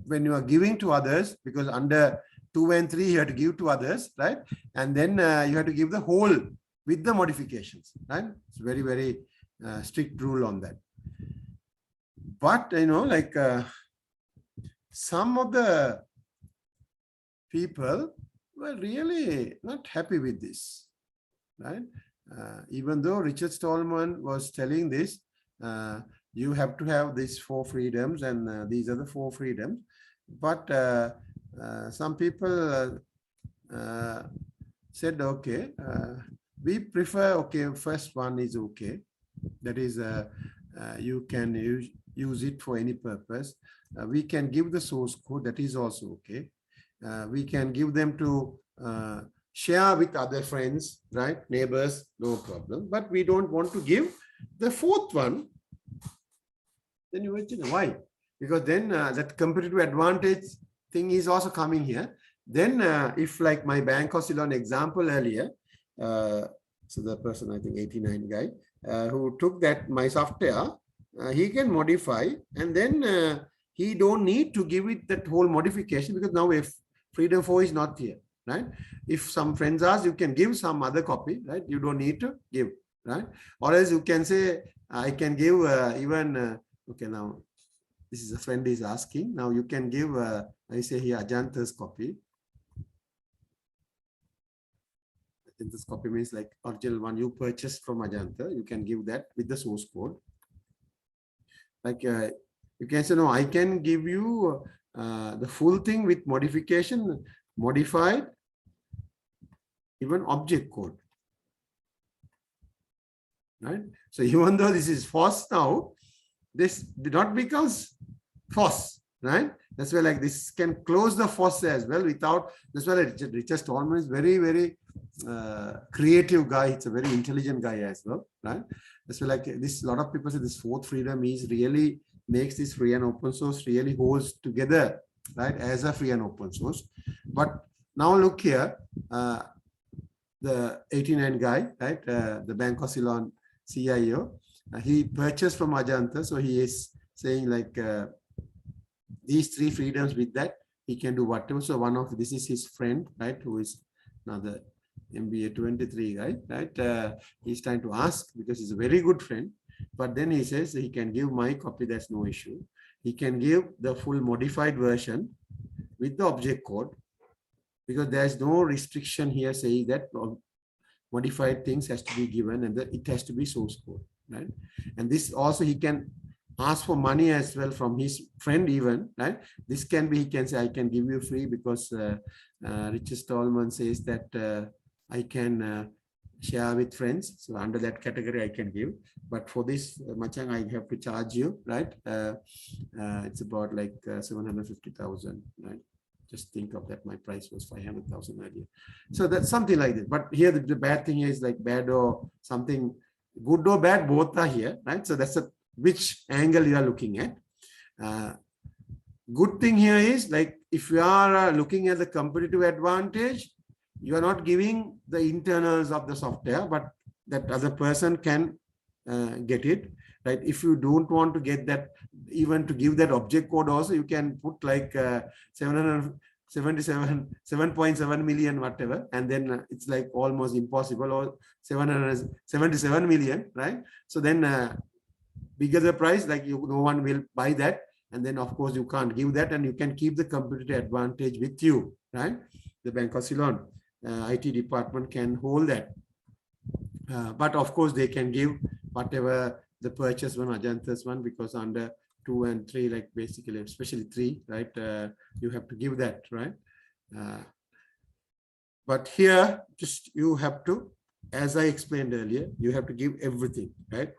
when you are giving to others, because under 2 and 3 you have to give to others, right? And then you have to give the whole with the modifications, right? It's very, very strict rule on that. But you know, like some of the people were really not happy with this, right? Even though Richard Stallman was telling this, you have to have these 4 freedoms and these are the 4 freedoms. But some people said, okay, we prefer, okay, first one is okay. That is, you can use it for any purpose. We can give the source code, that is also okay. We can give them to share with other friends, right? Neighbors, no problem. But we don't want to give the 4th one. Then you mention why? Because then that competitive advantage thing is also coming here. Then if like my bank oscillon example earlier, so the person, I think 89 guy, who took that my software, he can modify and then he don't need to give it that whole modification, because now if freedom 4 is not here, right? If some friends ask, you can give some other copy, right? You don't need to give, right? Or else you can say, I can give even, okay, now this is a friend is asking, now you can give, I say here, Ajanta's copy. This copy means like original one you purchased from Ajanta, you can give that with the source code. Like you can say, no, I can give you the full thing with modification, modified, even object code, right? So even though this is false now, this did not becomes false, right? That's why like this can close the false as well without, that's why Richard Stallman is very, very creative guy. It's a very intelligent guy as well, right? That's why like this, a lot of people say this 4th freedom is really makes this free and open source really holds together, right? As a free and open source. But now look here, the 89 guy, right? The Bank Oscillon CIO, he purchased from Ajanta. So he is saying like these 3 freedoms with that, he can do whatever. So one of this is his friend, right? Who is another MBA 23 guy, right? He's trying to ask because he's a very good friend. But then he says he can give my copy, that's no issue. He can give the full modified version with the object code, because there's no restriction here saying that modified things has to be given and it has to be source code, right? And this also he can ask for money as well from his friend even, right? This can be, he can say, I can give you free because Richard Stallman says that I can share with friends. So under that category, I can give. But for this, Machang, I have to charge you, right? It's about like 750,000, right? Just think of that. My price was 500,000 earlier. So that's something like that. But here, the bad thing is like bad or something, good or bad, both are here, right? So that's which angle you are looking at. Good thing here is like if you are looking at the competitive advantage, you are not giving the internals of the software, but that other person can get it, right? If you don't want to get that, even to give that object code also, you can put like 7.7 million, whatever, and then it's like almost impossible, or 777 million, right? So then bigger the price, like no one will buy that, and then of course you can't give that, and you can keep the competitive advantage with you, right? The Bank Oscillon IT department can hold that, but of course they can give whatever the purchase one, Ajanta's one, because under 2 and 3, like basically especially 3, right, you have to give that, right? But here just you have to as I explained earlier, you have to give everything, right?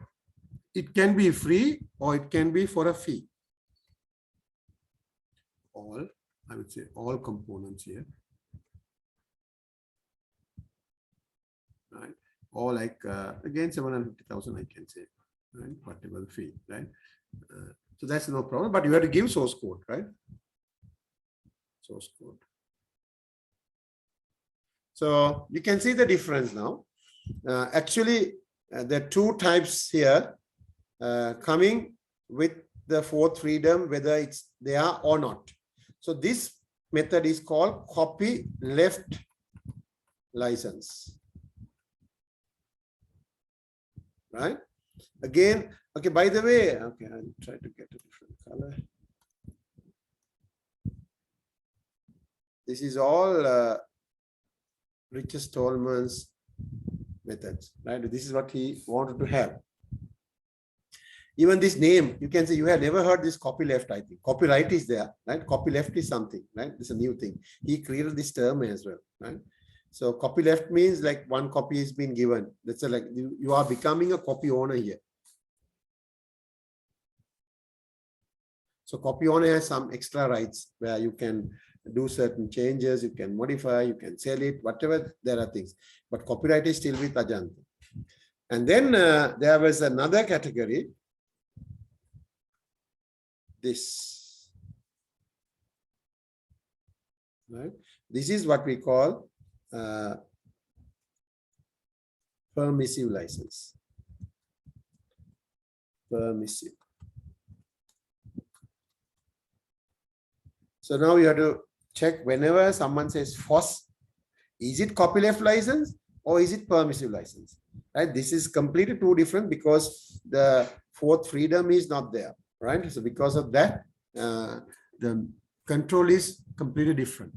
It can be free or it can be for a fee. All, I would say all components here, right? Or like, again, 750,000, I can say, right? Whatever the fee, right? So that's no problem, but you have to give source code, right? Source code. So you can see the difference now. Actually, there are two types here coming with the fourth freedom, whether it's there or not. So this method is called copy left license, right? Again, okay, by the way, okay, I'll try to get a different color. This is all Richard Stallman's methods, right? This is what he wanted to have. Even this name, you can say you have never heard this copy left, I think. Copyright is there, right? Copy left is something, right? It's a new thing. He created this term as well, right? So copy left means like one copy has been given. That's like you are becoming a copy owner here. So copy owner has some extra rights where you can do certain changes, you can modify, you can sell it, whatever, there are things. But copyright is still with Ajanta. And then there was another category. This, right? This is what we call permissive license. Permissive. So now you have to check whenever someone says FOSS, is it copyleft license or is it permissive license? Right? This is completely two different because the fourth freedom is not there. Right? So because of that, the control is completely different.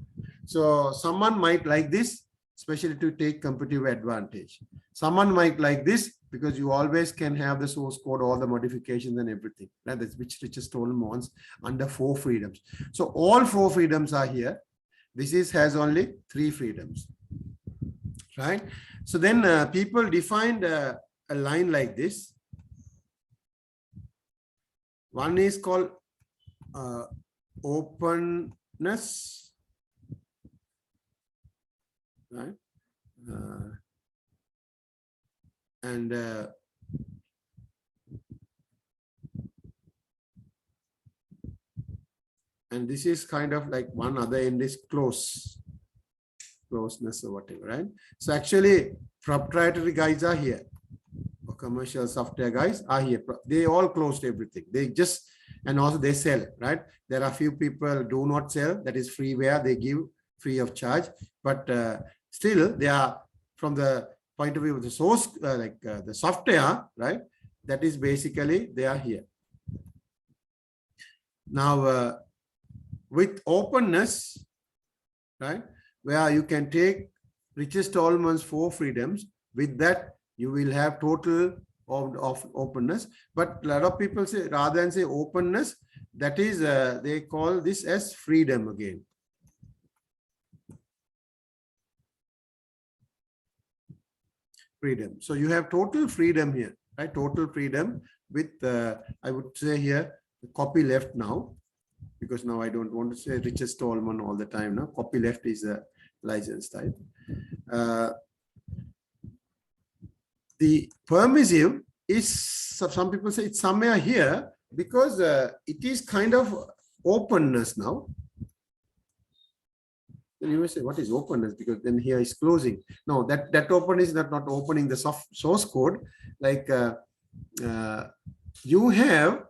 So someone might like this, especially to take competitive advantage. Someone might like this because you always can have the source code, all the modifications and everything. Right? That's which Richard Stallman wants under 4 freedoms. So all 4 freedoms are here. This has only 3 freedoms. Right? So then people defined a line like this. One is called openness, right? And this is kind of like one other end is closeness or whatever, right? So actually proprietary guys are here. Commercial software guys are here. They all closed everything. They just, and also they sell, right? There are few people do not sell. That is freeware. They give free of charge. But still, they are from the point of view of the source, the software, right? That is basically they are here. Now, with openness, right? Where you can take Richard Stallman's 4 freedoms. With that, you will have total of openness. But a lot of people say, rather than say openness, that is, they call this as freedom again. Freedom. So you have total freedom here, right? Total freedom with, I would say here, copy left now, because now I don't want to say Richard Stallman all the time. Now, copy left is a license type. The permissive is, some people say it's somewhere here because it is kind of openness now. Then you may say, what is openness? Because then here is closing. No, that openness is not opening the source code. Like you have,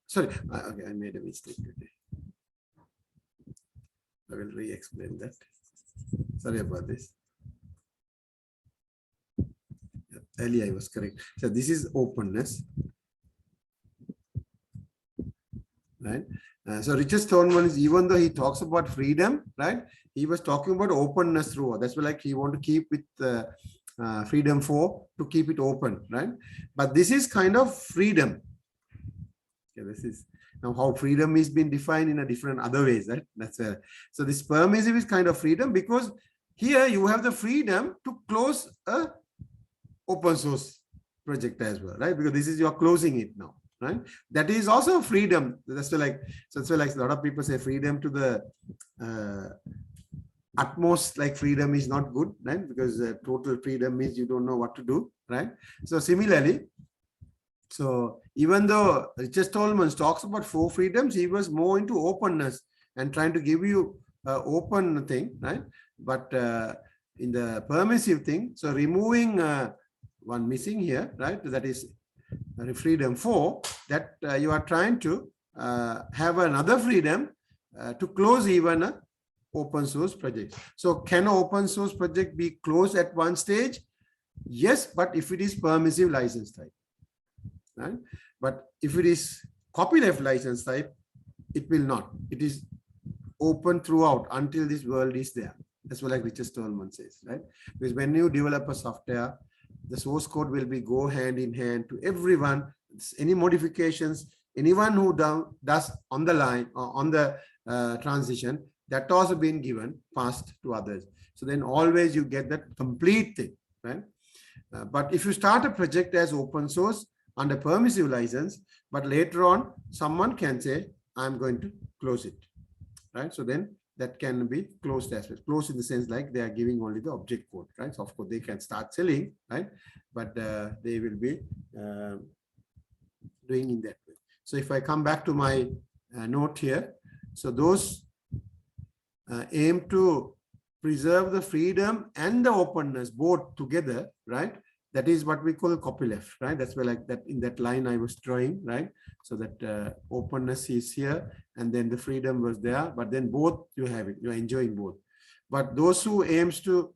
sorry, okay, I made a mistake today. I will re-explain that. Sorry about this. Earlier I was correct. So this is openness, right? So Richard Stallman is, even though he talks about freedom, right? He was talking about openness throughout. That's why like he want to keep with freedom 4 to keep it open, right? But this is kind of freedom. Okay, this is now how freedom is being defined in a different other ways, right? That's so this permissive is kind of freedom because here you have the freedom to close a open source project as well, right? Because this is you're closing it now, right? That is also freedom. That's like, so it's like a lot of people say freedom to the utmost, like freedom is not good, right? Because total freedom means you don't know what to do, right? So similarly, so even though Richard Stallman talks about 4 freedoms, he was more into openness and trying to give you an open thing, right? But in the permissive thing, so removing one missing here, right? That is freedom 4, that you are trying to have another freedom to close even a open source project. So can an open source project be closed at one stage? Yes, but if it is permissive license type, right? But if it is copyleft license type, it will not. It is open throughout until this world is there. That's what like Richard Stallman says, right? Because when you develop a software, the source code will be go hand in hand to everyone. Any modifications, anyone who does on the line or on the transition, that also been given passed to others. So then always you get that complete thing, right? But if you start a project as open source under permissive license, but later on someone can say, I'm going to close it, right? So then that can be closed as well. Closed in the sense like they are giving only the object code, right? So of course they can start selling, right? But they will be doing in that way. So if I come back to my note here, so those aim to preserve the freedom and the openness both together, right? That is what we call copyleft, right? That's where like that in that line I was drawing, right? So that openness is here and then the freedom was there, but then both you have it, you're enjoying both. But those who aims to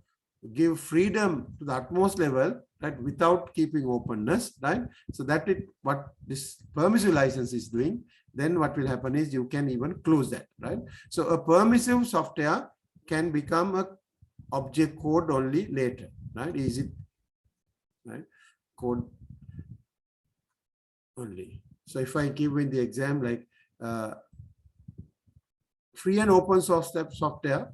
give freedom to the utmost level, right, without keeping openness, right? So that is what this permissive license is doing. Then what will happen is you can even close that, right? So a permissive software can become a object code only later, right? Is it right? Code only. So if I give in the exam like free and open source software,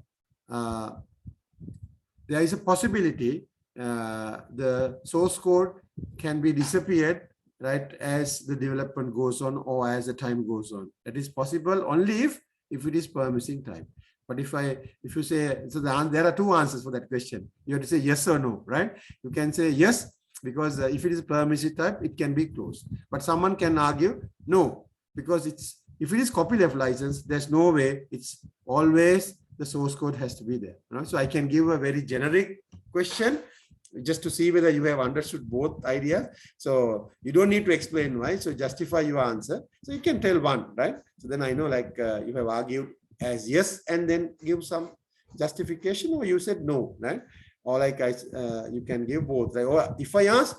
there is a possibility the source code can be disappeared, right, as the development goes on or as the time goes on. That is possible only if it is permissive type. But if you say, so there are 2 answers for that question. You have to say yes or no, right? You can say yes, because if it is permissive type, it can be closed. But someone can argue no, because if it is copyleft license, there's no way, it's always the source code has to be there. Right? So I can give a very generic question just to see whether you have understood both ideas. So you don't need to explain why. So justify your answer. So you can tell one, right? So then I know like you have argued as yes and then give some justification, or you said no, right? Or like you can give both. Right? Or if I ask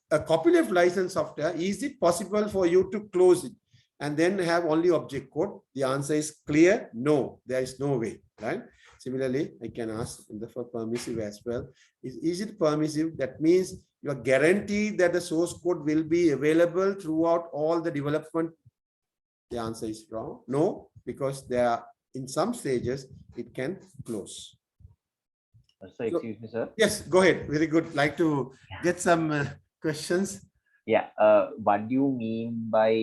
a copyleft license software, is it possible for you to close it and then have only object code? The answer is clear, no, there is no way, right? Similarly, I can ask for permissive as well. Is it permissive? That means you are guaranteed that the source code will be available throughout all the development. The answer is wrong. No, because there are in some stages it can close.
So excuse me, sir.
Yes, go ahead. Very good. Like to get some questions.
Yeah. What do you mean by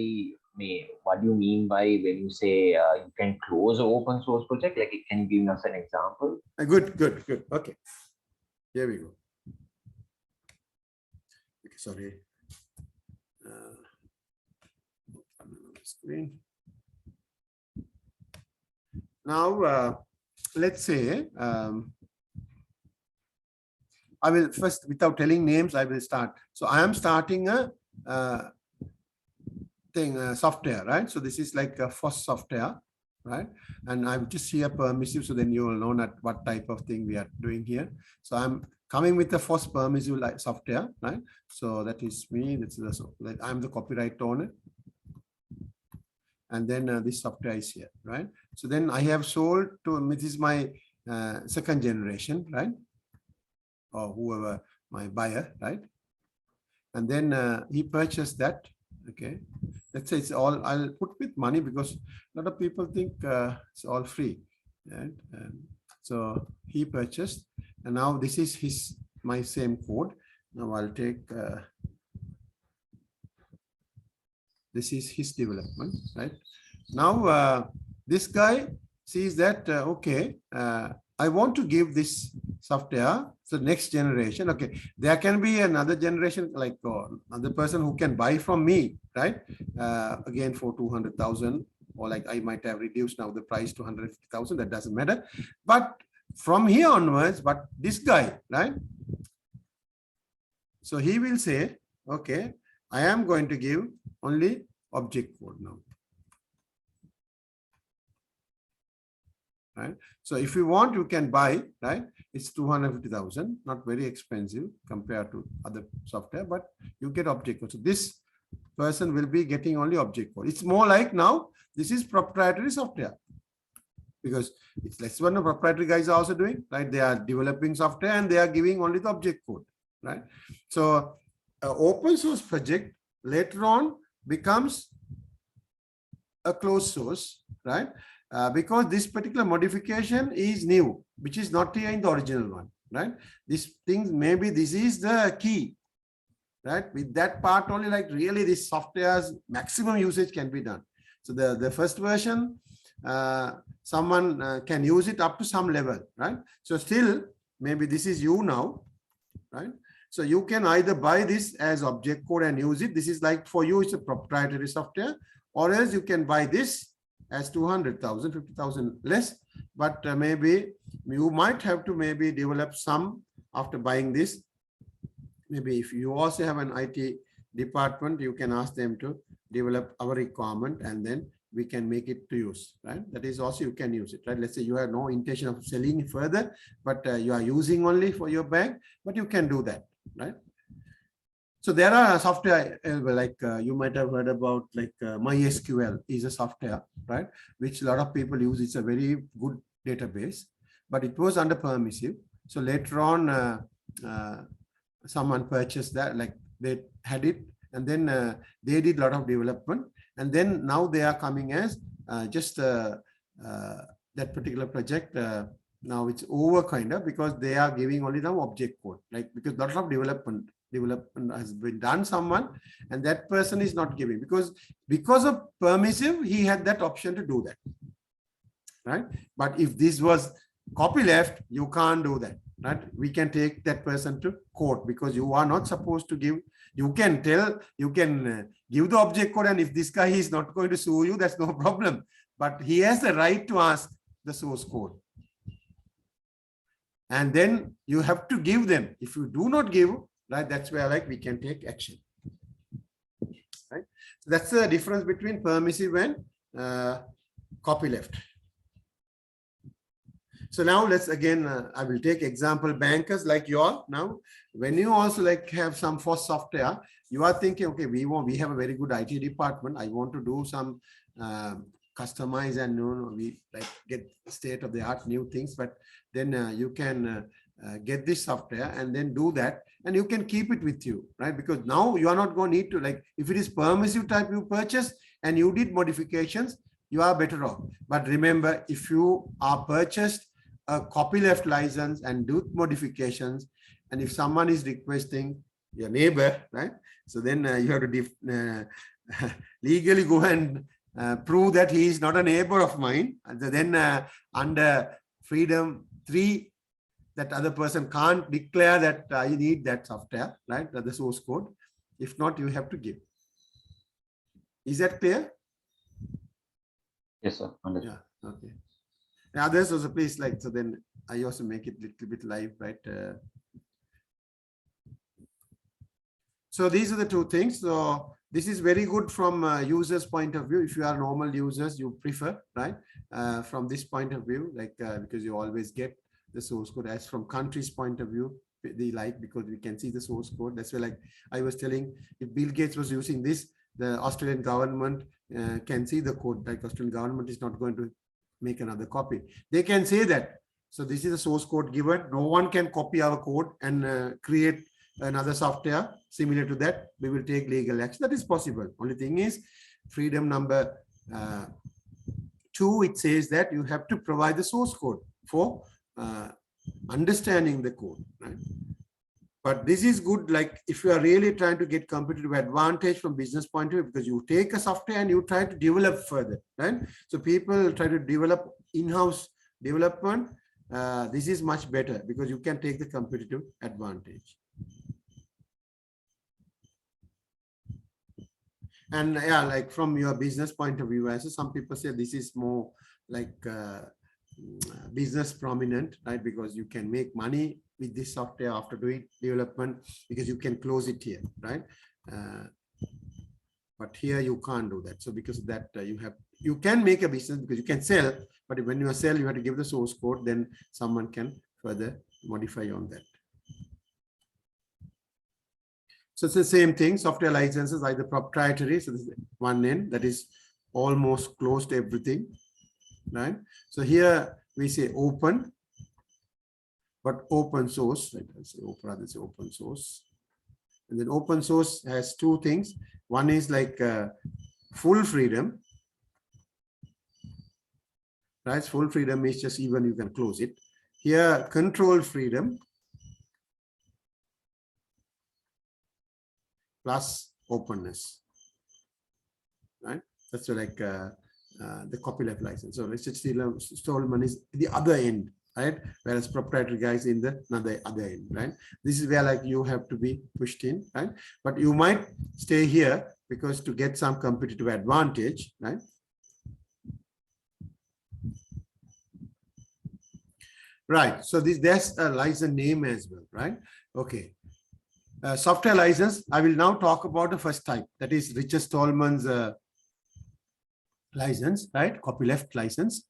when you say you can close an open source project? Like, can you give us an example?
Good. Okay. Here we go. Okay, sorry. Screen. Now, let's say I will first, without telling names, I will start. So I am starting a software, right? So this is like a FOSS software, right? And I'm just here permissive, so then you will know not what type of thing we are doing here. So I'm coming with the FOSS permissive software, right? So that is me. That's like I'm the copyright owner. And then this software is here, right? So then I have sold to, this is my second generation, right? Or whoever my buyer, right? And then he purchased that. Okay, let's say it's all, I'll put with money because a lot of people think it's all free, right? So he purchased, and now this is my same code. Now I'll take this is his development, right? Now this guy sees that okay, I want to give this software so next generation. Okay, there can be another generation, like another person who can buy from me, right? Again for 200,000, or like I might have reduced now the price to 150,000. That doesn't matter. But from here onwards, but this guy, right? So he will say, okay, I am going to give only object code now. Right? So if you want, you can buy, right? It's 250,000, not very expensive compared to other software, but you get object code. So this person will be getting only object code. It's more like now, this is proprietary software, because it's less one of proprietary guys are also doing, right? They are developing software and they are giving only the object code, right? So open source project later on becomes a closed source, right? Because this particular modification is new, which is not here in the original one, right? This thing, maybe this is the key, right? With that part only, like really this software's maximum usage can be done. So the first version, someone can use it up to some level, right? So still, maybe this is you now, right? So you can either buy this as object code and use it. This is like for you, it's a proprietary software, or else you can buy this as 200,000, 50,000 less, but maybe you might have to maybe develop some after buying this. Maybe if you also have an IT department, you can ask them to develop our requirement and then we can make it to use, right? That is also, you can use it, right? Let's say you have no intention of selling it further, but you are using only for your bank, but you can do that, right? So there are software like you might have heard about, like MySQL is a software, right? Which a lot of people use. It's a very good database, but it was under permissive. So later on, someone purchased that, like they had it, and then they did a lot of development, and then now they are coming as just that particular project. Now it's over kind of, because they are giving only now object code, like because a lot of development has been done someone, and that person is not giving, because of permissive, he had that option to do that, right? But if this was copyleft, you can't do that, right? We can take that person to court, because you are not supposed to give. You can tell, you can give the object code, and if this guy is not going to sue you, that's no problem, but he has the right to ask the source code, and then you have to give them. If you do not give, right, that's where like we can take action, right? So that's the difference between permissive and copyleft. So now let's again, I will take example bankers like you all. Now, when you also like have some for software, you are thinking, okay, we have a very good IT department. I want to do some customize and we like get state of the art new things, but then you can get this software and then do that, and you can keep it with you, right? Because now you are not going to need to, like, if it is permissive type you purchase and you did modifications, you are better off. But remember, if you are purchased a copyleft license and do modifications, and if someone is requesting your neighbor, right? So then you have to legally go and prove that he is not a neighbor of mine. And then under Freedom 3, that other person can't declare that I need that software, right? The source code. If not, you have to give. Is that clear?
Yes, sir. Understood.
Yeah. Okay. And others also, please, like, so then I also make it a little bit live, right? So these are the two things. So this is very good from users' point of view. If you are normal users, you prefer, right? From this point of view, like because you always get the source code. As from country's point of view, they like, because we can see the source code. That's why, like I was telling, if Bill Gates was using this, the Australian government can see the code. Like Australian government is not going to make another copy. They can say that. So this is a source code given. No one can copy our code and create another software similar to that. We will take legal action. That is possible. Only thing is, freedom number 2, it says that you have to provide the source code for understanding the code, right? But this is good, like if you are really trying to get competitive advantage from business point of view, because you take a software and you try to develop further, right? So people try to develop in-house development. This is much better because you can take the competitive advantage. And yeah, like from your business point of view, as some people say this is more like business prominent, right? Because you can make money with this software after doing development because you can close it here, right? But here you can't do that. So because of that, you can make a business because you can sell, but when you sell, you have to give the source code, then someone can further modify on that. So it's the same thing. Software licenses either proprietary, so this is one end that is almost close to everything, right? So here we say open, but open source, right? I say open, rather say open source. And then open source has two things. One is like full freedom, right? Full freedom is just even you can close it. Here, controlled freedom plus openness, right? That's like the copyleft license. So Richard Stallman is the other end, right? Whereas proprietary guys in the other end, right? This is where like you have to be pushed in, right? But you might stay here because to get some competitive advantage, right? Right. So there's a license name as well, right? Okay. Software license. I will now talk about the first type. That is Richard Stallman's license, right? Copyleft license.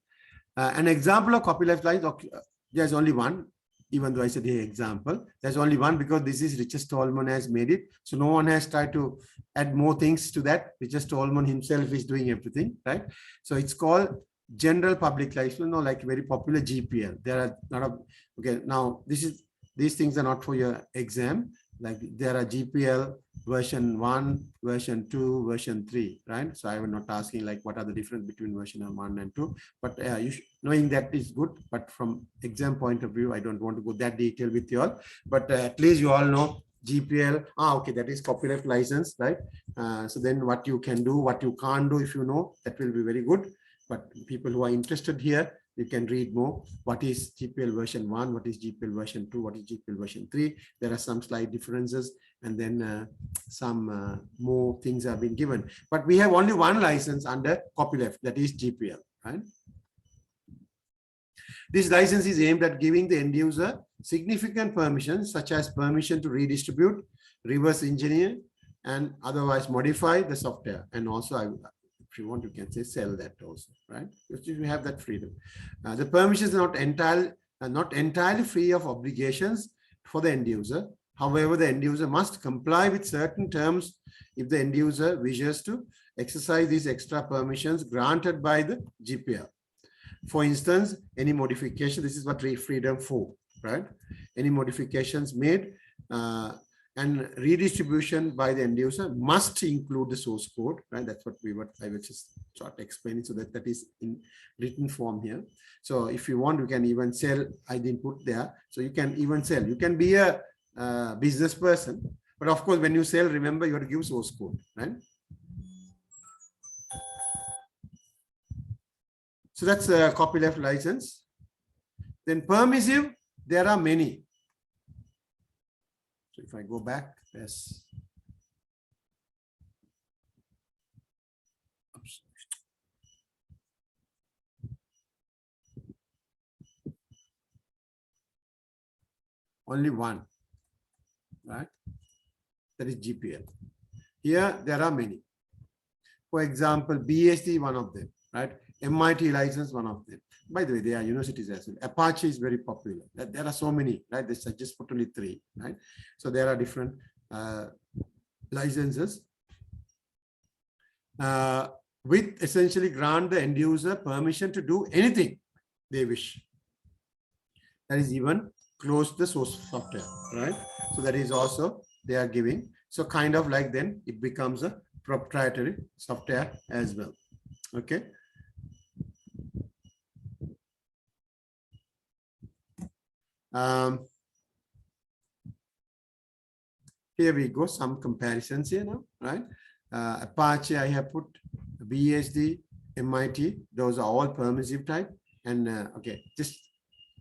An example of copyleft license. There's only one. Even though I said the example, there's only one because this is Richard Stallman has made it. So no one has tried to add more things to that. Richard Stallman himself is doing everything, right? So it's called general public license, like very popular GPL. There are a lot of, okay, now these things are not for your exam. Like there are GPL version 1, version 2, version 3, right? So I will not asking like what are the difference between version 1 and 2, but knowing that is good. But from exam point of view, I don't want to go that detail with you all, but at least you all know GPL. Okay, that is copyleft license, right? So then what you can do, what you can't do, if you know, that will be very good. But people who are interested here, you can read more. What is GPL version 1? What is GPL version 2? What is GPL version 3? There are some slight differences, and then some more things have been given. But we have only one license under copyleft, that is GPL, right? This license is aimed at giving the end user significant permissions, such as permission to redistribute, reverse engineer, and otherwise modify the software. And also, if you want, you can say sell that also, right? Because you have that freedom. The permissions are not entirely free of obligations for the end user. However, the end user must comply with certain terms if the end user wishes to exercise these extra permissions granted by the GPL. For instance, any modification, this is what freedom 4, right? Any modifications made and redistribution by the end user must include the source code, right? That's what I will just start explaining, so that is in written form here. So if you want, you can even sell. I didn't put there, so you can even sell. You can be a business person, but of course, when you sell, remember you have to give source code, right? So that's a copyleft license. Then permissive, there are many. So if I go back, yes. Oops. Only one, right? That is GPL. Here, there are many. For example, BSc, one of them, right? MIT license, one of them. By the way, they are universities as well. Apache is very popular. There are so many, right? They just put only 3, right? So there are different licenses with essentially grant the end user permission to do anything they wish. That is even close the source software, right? So that is also they are giving. So kind of like then it becomes a proprietary software as well. Okay. Here we go, some comparisons here now, right? Apache, I have put BSD, MIT, those are all permissive type. And okay, just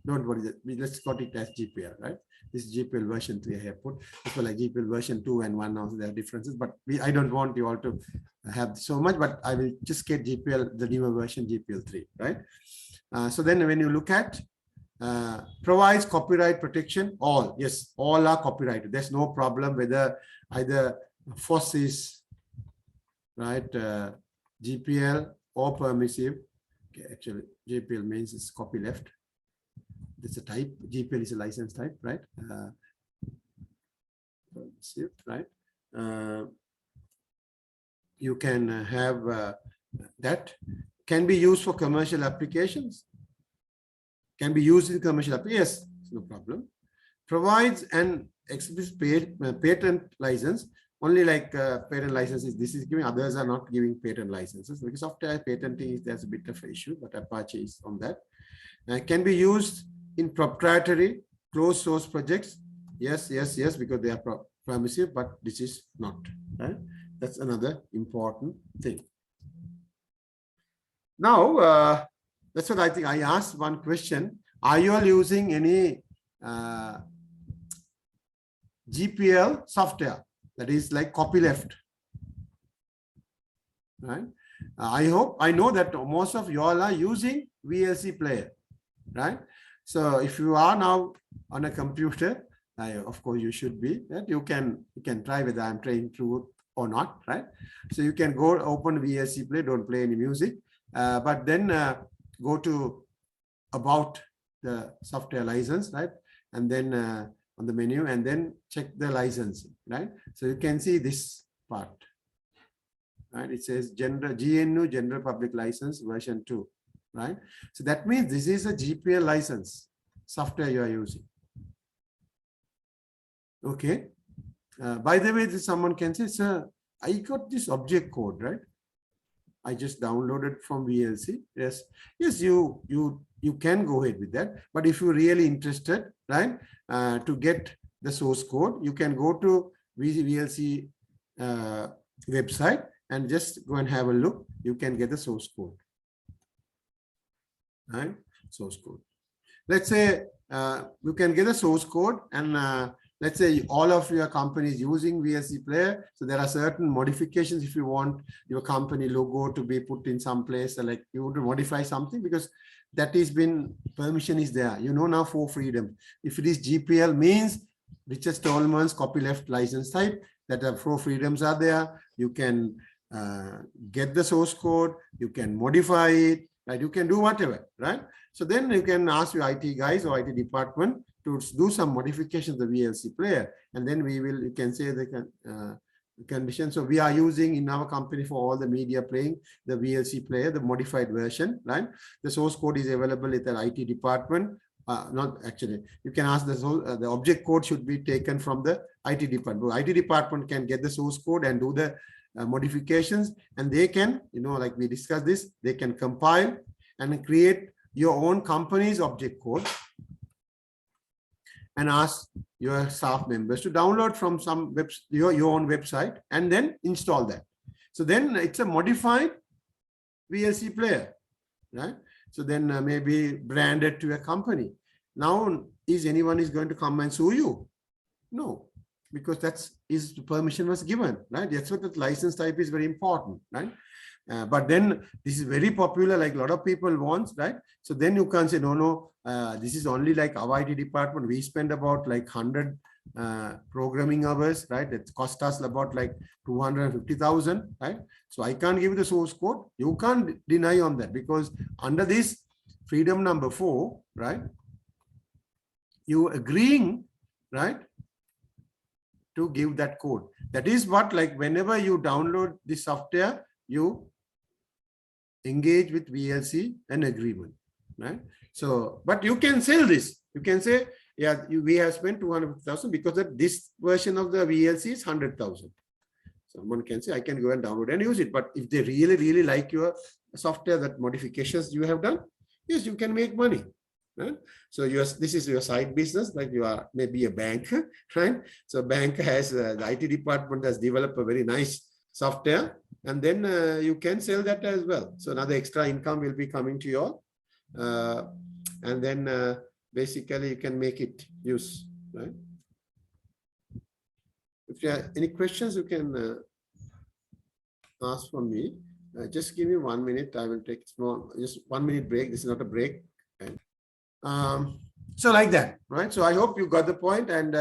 don't worry, let's got it as GPL, right? This is GPL version 3 I have put. This was like GPL version 2 and 1 also there are differences, but I don't want you all to have so much, but I will just get GPL, the newer version GPL 3, right? So then when you look at provides copyright protection, all, yes, all are copyrighted. There's no problem whether either FOSS is, right, GPL or permissive. Okay, actually, GPL means it's copyleft. It's a type. GPL is a license type, right? Permissive, right? You can have that can be used for commercial applications. Can be used in commercial applications. Yes, no problem. Provides an explicit patent license. Only like patent licenses, this is giving, others are not giving patent licenses. Because software patenting, there's a bit of an issue, but Apache is on that. Can be used in proprietary closed source projects. Yes, yes, yes, because they are permissive, but this is not, right? That's another important thing. Now, that's what I think. I asked one question. Are you all using any GPL software that is like copyleft? Right? I know that most of you all are using VLC player, right? So if you are now on a computer, of course you should be, that you can try whether I'm trying through or not, right? So you can go open VLC play, don't play any music, but then go to about the software license, right? And then on the menu, and then check the license, right? So you can see this part, right? It says GNU General Public License version 2, right? So that means this is a GPL license software you are using. Okay. By the way, someone can say, sir, I got this object code, right? I just downloaded from VLC. Yes, yes, you can go ahead with that. But if you're really interested, right, to get the source code, you can go to VLC website and just go and have a look. You can get the source code, right? Source code. Let's say you can get a source code, and let's say all of your company is using VLC player. So there are certain modifications if you want your company logo to be put in some place, like you want to modify something, because that is been, permission is there. You know now for freedom. If it is GPL means Richard Stallman's copyleft license type, that the four freedoms are there. You can get the source code, you can modify it, right? You can do whatever, right? So then you can ask your IT guys or IT department to do some modifications of the VLC player, and then you can say the condition. So we are using in our company for all the media playing the VLC player, the modified version, right? The source code is available at the IT department. Not actually, you can ask the object code should be taken from the IT department. IT department can get the source code and do the modifications, and they can, like we discussed this, they can compile and create your own company's object code and ask your staff members to download from some your own website and then install that. So then it's a modified VLC player, right? So then maybe branded to a company. Now, is anyone going to come and sue you? No, because the permission was given, right? That's what the license type is very important, right? But then this is very popular, like a lot of people want, right? So then you can say, no, this is only like our IT department. We spend about like 100 programming hours, right? It cost us about like 250,000, right? So I can't give you the source code. You can't deny on that, because under this freedom number 4, right? You agreeing, right, to give that code. That is what, like whenever you download the software, you engage with VLC an agreement, right? So, but you can sell this. You can say, yeah, we have spent 200,000 because of this version of the VLC is 100,000. Someone can say, I can go and download and use it. But if they really, really like your software, that modifications you have done, yes, you can make money, Right? So this is your side business, like you are maybe a banker, right? So bank has the IT department has developed a very nice software, and then you can sell that as well. So another extra income will be coming to you, and then basically you can make it use, right? If you have any questions, you can ask from me. Just give me 1 minute. I will take small, just 1 minute break. This is not a break. So like that, right? So I hope you got the point, and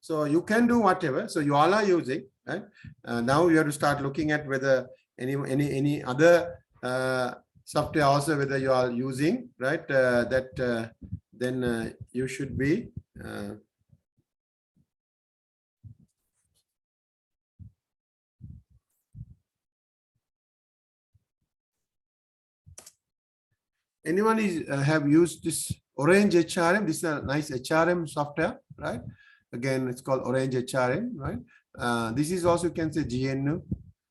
so you can do whatever. So you all are using, right? Now you have to start looking at whether any other software also whether you are using, right? Then you should be. Anyone is have used this Orange HRM? This is a nice HRM software, right? Again, it's called Orange HRM, right? This is also, you can say, GNU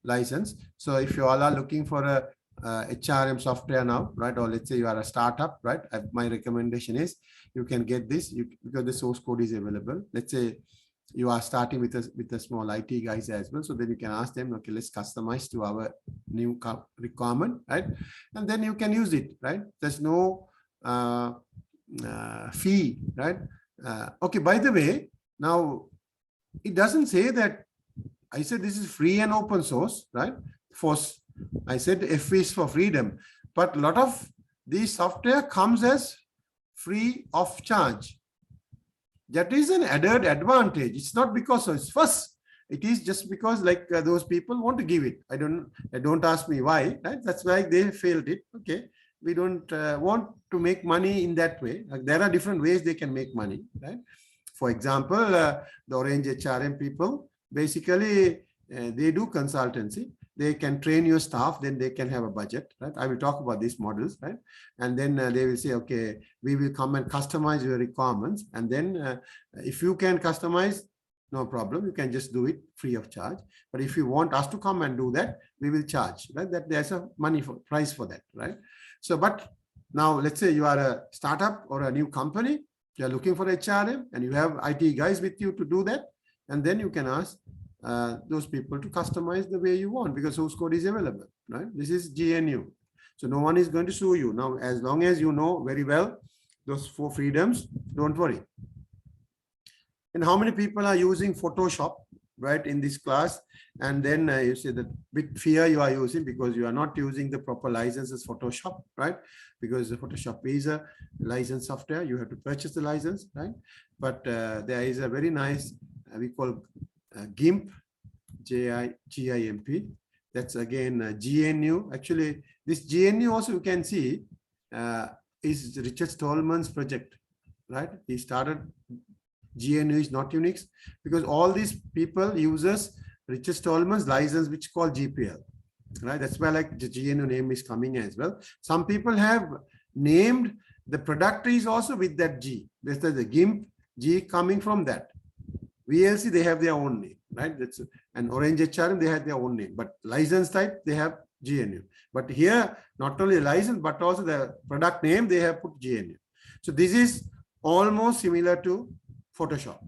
license. So if you all are looking for a HRM software now, right? Or let's say you are a startup, right? My recommendation is you can get this because the source code is available. Let's say you are starting with a small IT guys as well. So then you can ask them, okay, let's customize to our new requirement, right? And then you can use it, right? There's no fee, right? Okay, by the way, now it doesn't say that. I said this is free and open source, right? I said F is for freedom, but a lot of these software comes as free of charge. That is an added advantage. It's not because it's first. It is just because like those people want to give it. Don't ask me why. Right? That's why they failed it. Okay, we don't want to make money in that way. Like, there are different ways they can make money. Right? For example, the Orange HRM people basically they do consultancy. They can train your staff, then they can have a budget, right? I will talk about these models, right? And then they will say, okay, we will come and customize your requirements. And then if you can customize, no problem, you can just do it free of charge. But if you want us to come and do that, we will charge, right? That there's a price for that, right? So, but now let's say you are a startup or a new company, you're looking for HRM and you have IT guys with you to do that. And then you can ask those people to customize the way you want because source code is available, right? This is GNU. So no one is going to sue you. Now, as long as you know very well those 4 freedoms, don't worry. And how many people are using Photoshop, right, in this class? And then you say that with fear you are using because you are not using the proper licenses Photoshop, right? Because the Photoshop is a licensed software. You have to purchase the license, right? But there is a very nice, we call GIMP, GIMP. That's again GNU. Actually, this GNU also you can see is Richard Stallman's project, right? He started GNU is not Unix because all these people uses Richard Stallman's license, which is called GPL, right? That's why like the GNU name is coming as well. Some people have named the product is also with that G. There's the GIMP G coming from that. VLC, they have their own name, right? That's an Orange HRM, they have their own name, but license type, they have GNU. But here, not only license, but also the product name, they have put GNU. So this is almost similar to Photoshop,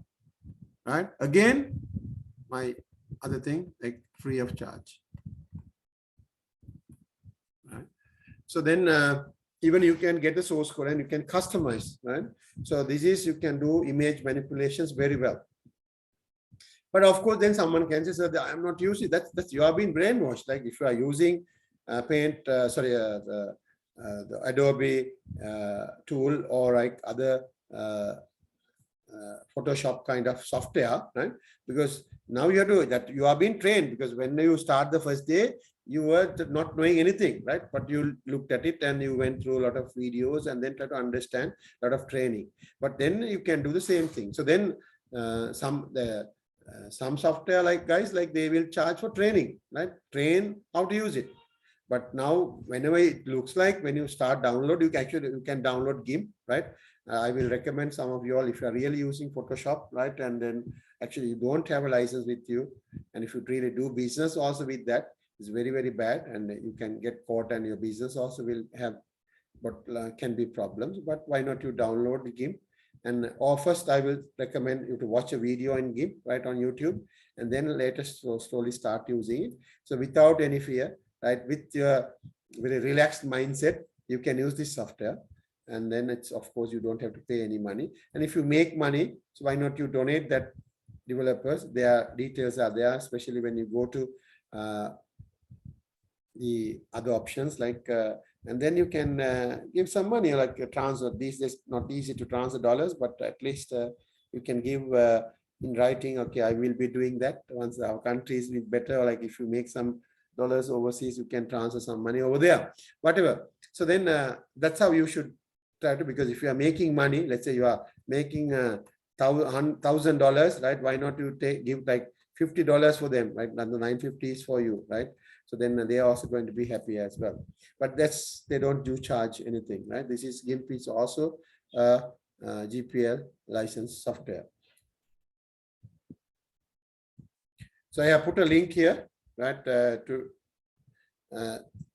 right? Again, my other thing, like free of charge, right? So then even you can get the source code and you can customize, right? So this is, you can do image manipulations very well. But of course, then someone can say, "Sir, I'm not using that's you are being brainwashed." Like if you are using Paint, the Adobe tool or like other Photoshop kind of software, right? Because now you have to that you are being trained because when you start the first day, you were not knowing anything, right? But you looked at it and you went through a lot of videos and then try to understand a lot of training. But then you can do the same thing. So then some software like guys like they will charge for training, right? Train how to use it. But now whenever it looks like when you start download, you can download GIMP, right? I will recommend some of you all if you are really using Photoshop, right? And then actually you don't have a license with you, and if you really do business also with that, it's very, very bad, and you can get caught, and your business also will have but can be problems. But why not you download the GIMP? And or first, I will recommend you to watch a video in GIMP right on YouTube, and then later slowly start using it. So without any fear, right, with your very relaxed mindset, you can use this software. And then it's, of course, you don't have to pay any money. And if you make money, so why not you donate that developers? Their details are there, especially when you go to the other options like and then you can give some money like a transfer. These days not easy to transfer dollars, but at least you can give in writing, okay, I will be doing that once our country is better. Like if you make some dollars overseas, you can transfer some money over there, whatever. So then that's how you should try to, because if you are making money, let's say you are making $1,000, right? Why not you give like $50 for them, right? And the 950 is for you, right? So then they are also going to be happy as well. But that's, they don't do charge anything, right? This is GIMP is also GPL licensed software. So I have put a link here, right, to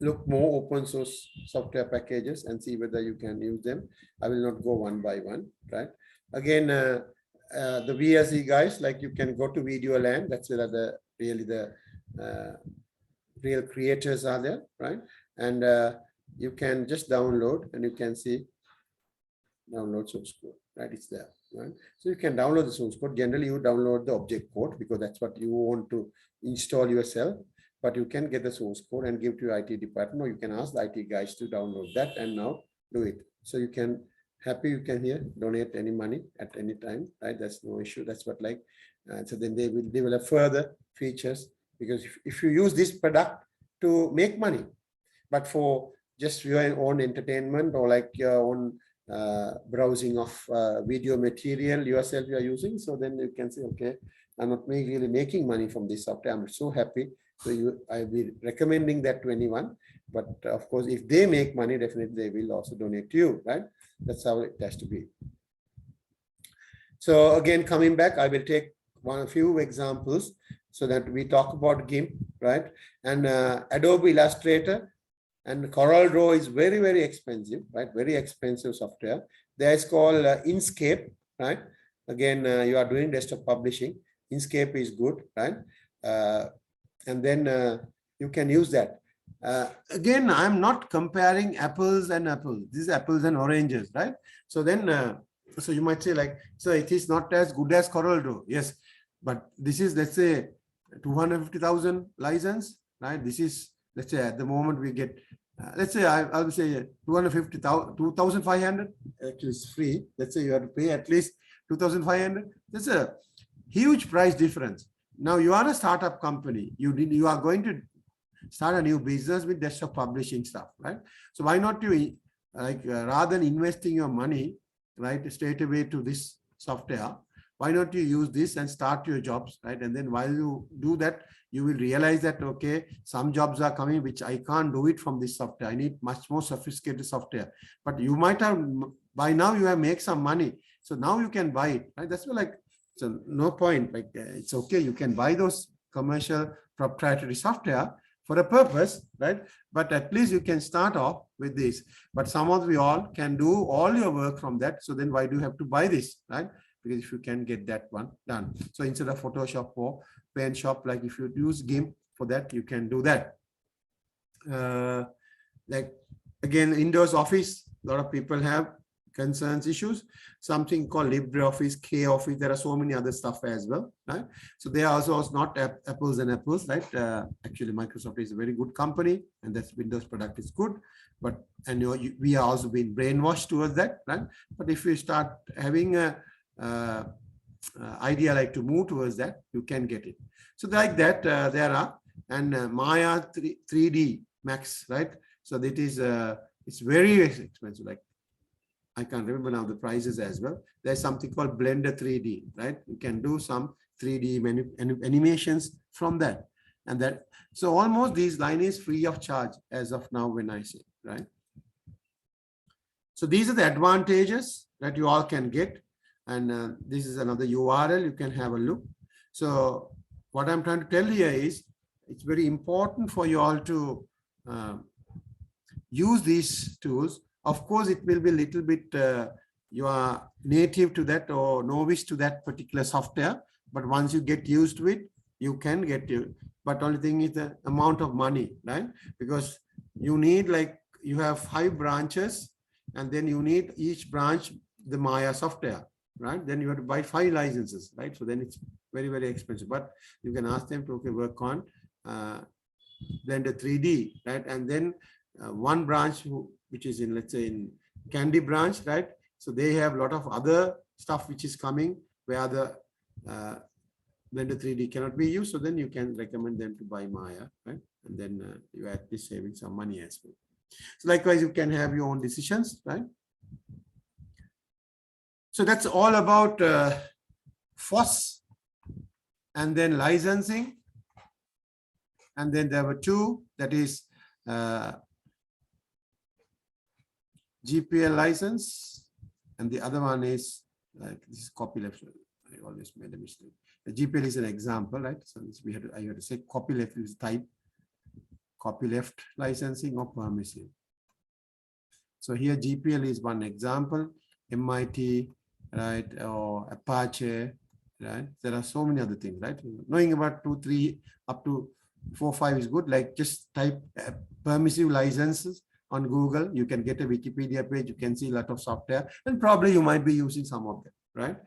look more open source software packages and see whether you can use them. I will not go one by one, right? Again, the VSE guys, like you can go to Video Land. That's where the really the real creators are there, right? And you can just download and you can see download source code, right? It's there, right? So you can download the source code. Generally, you download the object code because that's what you want to install yourself. But you can get the source code and give to your IT department, or you can ask the IT guys to download that and now do it. So you can you can here donate any money at any time, right? That's no issue. That's what like, so then they will develop further features, because if you use this product to make money, but for just your own entertainment or like your own browsing of video material yourself you are using, so then you can say, okay, I'm not really making money from this software. I'm so happy. So I'll be recommending that to anyone. But of course, if they make money, definitely they will also donate to you, right? That's how it has to be. So again, coming back, I will take a few examples so that we talk about GIMP, right? And Adobe Illustrator and CorelDRAW is very, very expensive, right? Very expensive software. There is called Inkscape, right? Again, you are doing desktop publishing. Inkscape is good, right? And then you can use that. Again, I'm not comparing apples and apples. These are apples and oranges, right? So then, so you might say like, so it is not as good as CorelDRAW. Yes, but this is, let's say, 250,000 license, right? This is, let's say at the moment we get, let's say I'll say 250,000, 2,500. Actually, it's free. Let's say you have to pay at least 2,500. That's a huge price difference. Now you are a startup company. You are going to start a new business with desktop publishing stuff, right? So why not you like rather than investing your money, right, straight away to this software, why not you use this and start your jobs, right? And then while you do that, you will realize that, okay, some jobs are coming which I can't do it from this software. I need much more sophisticated software. But you might have, by now you have made some money. So now you can buy it, right? That's like, so no point, like it's okay. You can buy those commercial proprietary software for a purpose, right? But at least you can start off with this. But some of you all can do all your work from that. So then why do you have to buy this, right? Because if you can get that one done. So instead of Photoshop or PaintShop, like if you use GIMP for that, you can do that. Like again, Windows Office, a lot of people have concerns, issues, something called LibreOffice, KOffice. There are so many other stuff as well, right? So they are also not apples and apples, right? Actually, Microsoft is a very good company, and that Windows product is good. But and we are also being brainwashed towards that, right? But if you start having a idea like to move towards that, you can get it. So like that, there are, and Maya 3D Max, right? So that is it's very expensive. Like I can't remember now the prices as well. There's something called Blender 3D, right? You can do some 3D animations from that. And that, so almost this line is free of charge as of now when I say, right? So these are the advantages that you all can get. And this is another URL, you can have a look. So what I'm trying to tell you is, it's very important for you all to use these tools. Of course, it will be a little bit, you are native to that or novice to that particular software. But once you get used to it, you can get you. But only thing is the amount of money, right? Because you need, like, you have 5 branches, and then you need each branch the Maya software, right? Then you have to buy 5 licenses, right? So then it's very, very expensive. But you can ask them to, okay, work on Blender 3D, right? And then one branch which is in, let's say, in Candy branch, right? So they have a lot of other stuff which is coming where the Blender 3D cannot be used. So then you can recommend them to buy Maya, right? And then you are at least saving some money as well. So likewise, you can have your own decisions, right? So that's all about FOSS, and then licensing. And then there were 2, that is GPL license, and the other one is, this is copyleft. I always made a mistake. The GPL is an example, right? So this I had to say copyleft is type copyleft licensing or permissive. So here GPL is one example, MIT, right, or Apache, right? There are so many other things, right? Knowing about 2, 3, up to 4, 5 is good. Like just type permissive licenses on Google. You can get a Wikipedia page. You can see a lot of software, and probably you might be using some of them, right?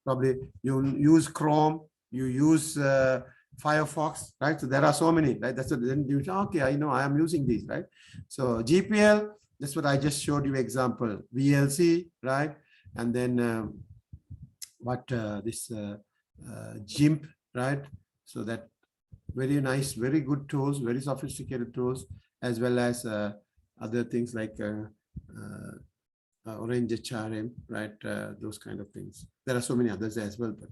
Probably you use Chrome, you use Firefox, right? So there are so many, right? That's what then you say, okay, I know I am using these, right? So GPL, that's what I just showed you example. VLC, right? And then this GIMP, right? So that very nice, very good tools, very sophisticated tools, as well as other things like Orange HRM, right? Those kind of things. There are so many others as well. But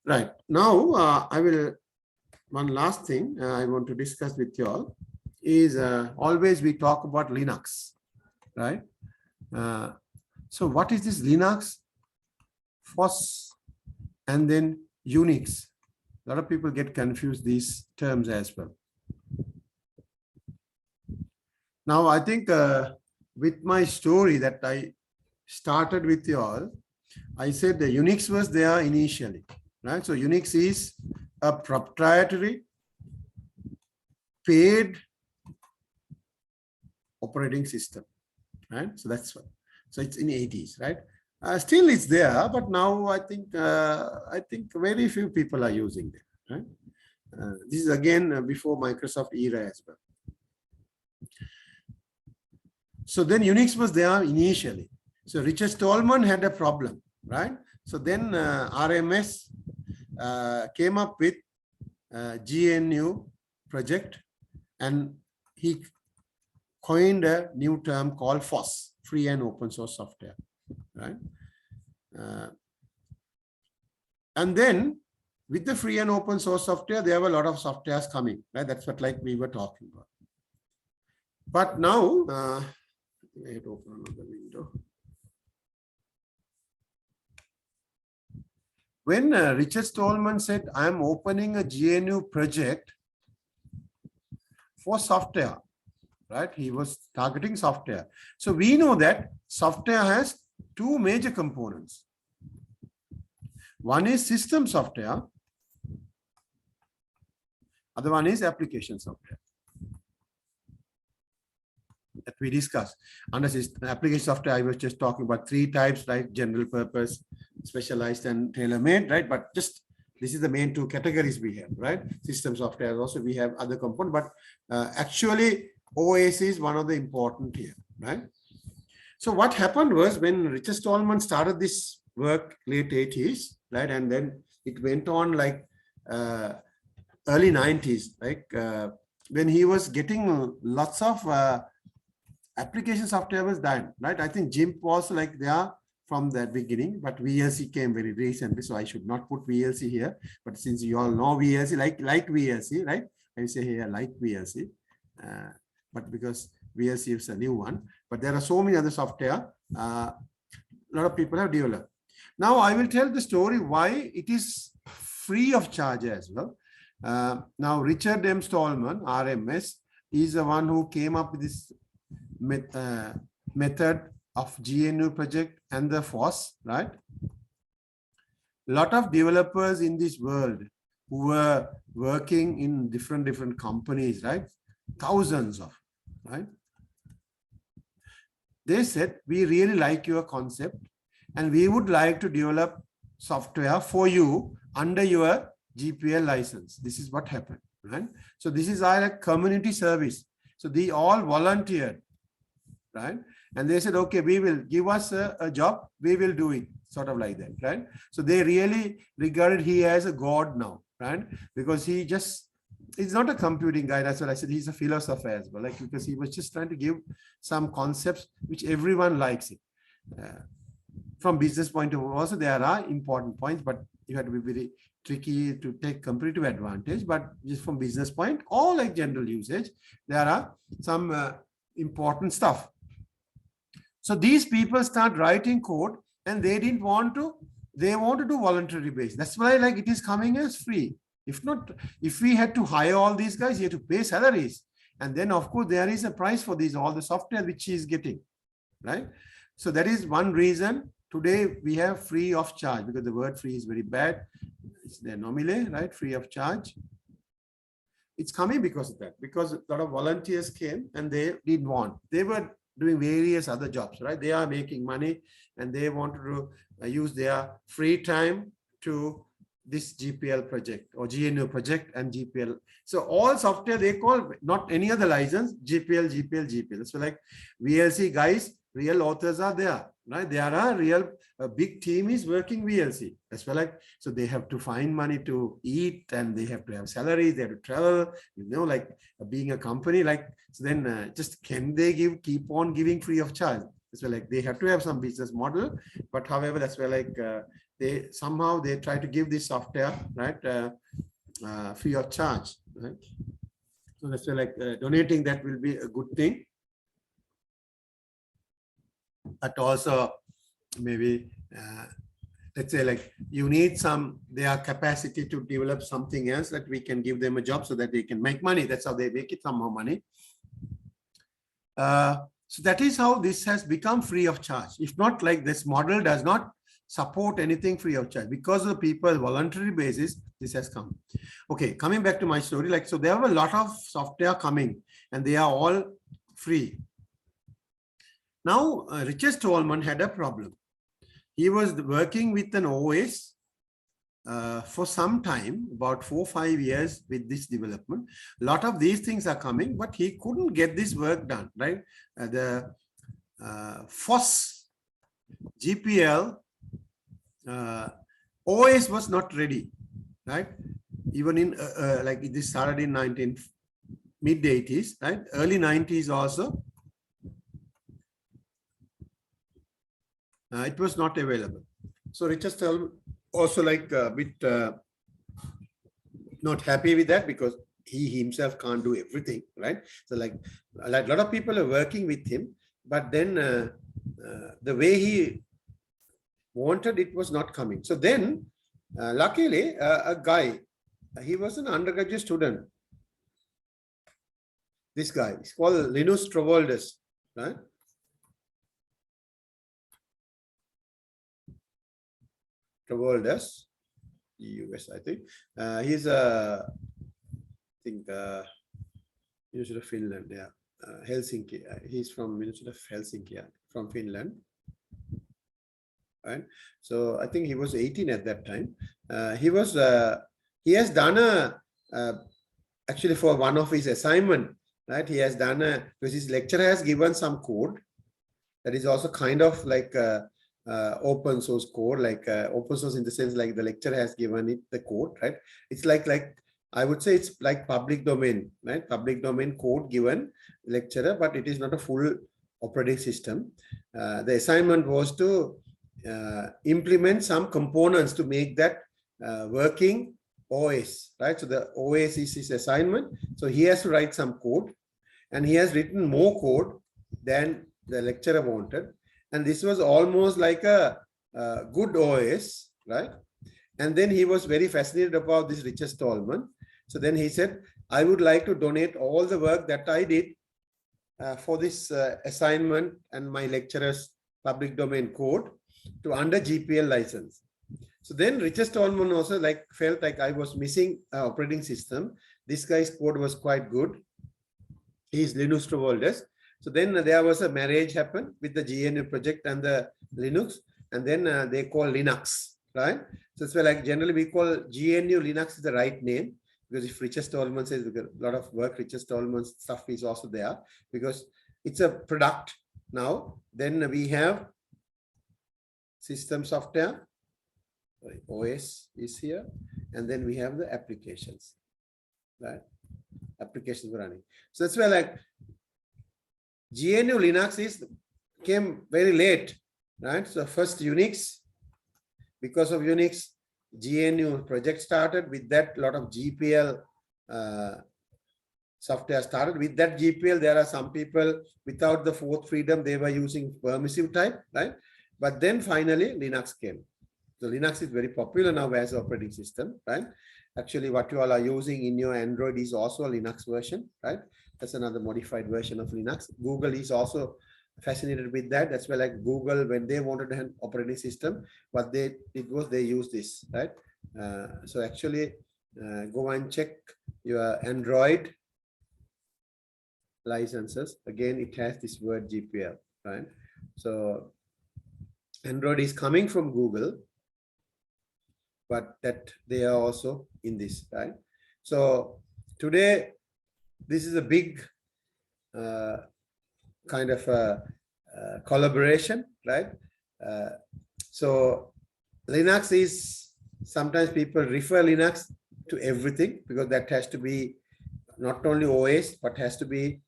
right now, I will. One last thing I want to discuss with you all is always we talk about Linux, right? So what is this Linux, FOSS, and then Unix? A lot of people get confused these terms as well. Now, I think with my story that I started with you all, I said the Unix was there initially, right? So Unix is a proprietary paid operating system, right? So that's what. So it's in 80s, right? Still it's there, but now I think very few people are using it, right? This is again before Microsoft era as well. So then Unix was there initially. So Richard Stallman had a problem, right? So then RMS came up with GNU project, and he coined a new term called FOSS, free and open source software, right? And then with the free and open source software, there were a lot of softwares coming, right? That's what like we were talking about. But now, I have to open another window. When Richard Stallman said, I'm opening a GNU project for software, right? He was targeting software. So we know that software has 2 major components. One is system software. Other one is application software that we discussed. Under application software, I was just talking about 3 types, right? General purpose, specialized, and tailor-made, right? But just this is the main 2 categories we have, right? System software. Also, we have other components, but actually OS is one of the important here, right? So what happened was when Richard Stallman started this work late 80s, right? And then it went on like early 90s, like when he was getting lots of application software was done, right? I think GIMP was like there from the beginning, but VLC came very recently, so I should not put VLC here. But since you all know VLC, like VLC, right? I say here like VLC, but because VLC is a new one, but there are so many other software a lot of people have developed. Now I will tell the story why it is free of charge as well. Now Richard M. Stallman, RMS, is the one who came up with this method of GNU project and the FOSS, right? Lot of developers in this world who were working in different companies, right? Thousands of, right? They said, we really like your concept and we would like to develop software for you under your GPL license. This is what happened, right? So this is our community service. So they all volunteered, right? And they said, okay, we will give us a job, we will do it, sort of like that, right? So they really regarded he as a god now, right? Because he just, he's not a computing guy, that's what I said, he's a philosopher as well, like, because he was just trying to give some concepts which everyone likes it. From business point of view also, there are important points, but you have to be very tricky to take comparative advantage. But just from business point or like general usage, there are some important stuff. So these people start writing code and they didn't want to, they want to do voluntary base. That's why like it is coming as free. If not, if we had to hire all these guys, you have to pay salaries. And then of course there is a price for these, all the software which he is getting, right? So that is one reason today we have free of charge, because the word free is very bad. It's their nominally, right? Free of charge. It's coming because of that, because a lot of volunteers came and they didn't want, they were doing various other jobs, right? They are making money and they wanted to use their free time to this GPL project or GNU project and GPL. So all software they call, not any other license, GPL. So like VLC guys, real authors are there, right? They are a real, a big team is working VLC. That's why like, so they have to find money to eat and they have to have salaries, they have to travel, you know, like being a company, like, so then just can they keep on giving free of charge? That's why like they have to have some business model, but however, that's why like they somehow they try to give this software, right, free of charge, right? So that's why like donating that will be a good thing. But also maybe let's say like you need some their capacity to develop something else that we can give them a job so that they can make money. That's how they make it somehow money. So that is how this has become free of charge. If not, like this model does not support anything free of charge, because of the people voluntary basis, this has come. Okay, coming back to my story, like, so there were a lot of software coming and they are all free. Now, Richard Stallman had a problem. He was working with an OS for some time, about 4 or 5 years with this development. A lot of these things are coming, but he couldn't get this work done, right? The FOSS GPL OS was not ready, right? Even in like this started in mid 80s, right? Early 90s also. It was not available. So Richard Stallman also like a bit not happy with that, because he himself can't do everything, right? So like a lot of people are working with him, but then the way he wanted it was not coming. So then luckily a guy, he was an undergraduate student. This guy is called Linus Torvalds, right? Torvalds, US, I think. He's I think University of Finland, yeah, Helsinki. He's from University of Helsinki, yeah, from Finland, right? So I think he was 18 at that time. He has done actually for one of his assignment, right? He has done because his lecturer has given some code that is also kind of like open source code, like open source in the sense like the lecturer has given it the code, right? It's like I would say it's like public domain, right? Public domain code given lecturer, but it is not a full operating system. The assignment was to implement some components to make that working OS, right? So the OS is his assignment. So he has to write some code, and he has written more code than the lecturer wanted. And this was almost like a good OS, right? And then he was very fascinated about this Richard Stallman. So then he said, I would like to donate all the work that I did for this assignment and my lecturer's public domain code to under GPL license. So then Richard Stallman also felt like I was missing operating system. This guy's code was quite good. He's Linus Torvalds. So then there was a marriage happened with the GNU project and the Linux, and then they call Linux, right? So it's like generally we call GNU Linux is the right name, because if Richard Stallman says a lot of work, Richard Stallman's stuff is also there because it's a product now. Then we have system software, OS is here, and then we have the applications, right? Applications running. So that's where like GNU Linux came very late, right? So first Unix, because of Unix, GNU project started. With that, a lot of GPL software started. With that GPL, there are some people without the fourth freedom, they were using permissive type, right? But then finally Linux came. So Linux is very popular now as an operating system, right? Actually, what you all are using in your Android is also a Linux version, right? That's another modified version of Linux. Google is also fascinated with that. That's why like Google, when they wanted an operating system, what they did was they used this, right? So actually, go and check your Android licenses. Again, it has this word GPL, right? So Android is coming from Google, but that they are also in this, right? So today, this is a big kind of a collaboration, right? So Linux is, sometimes people refer Linux to everything because that has to be not only OS, but has to be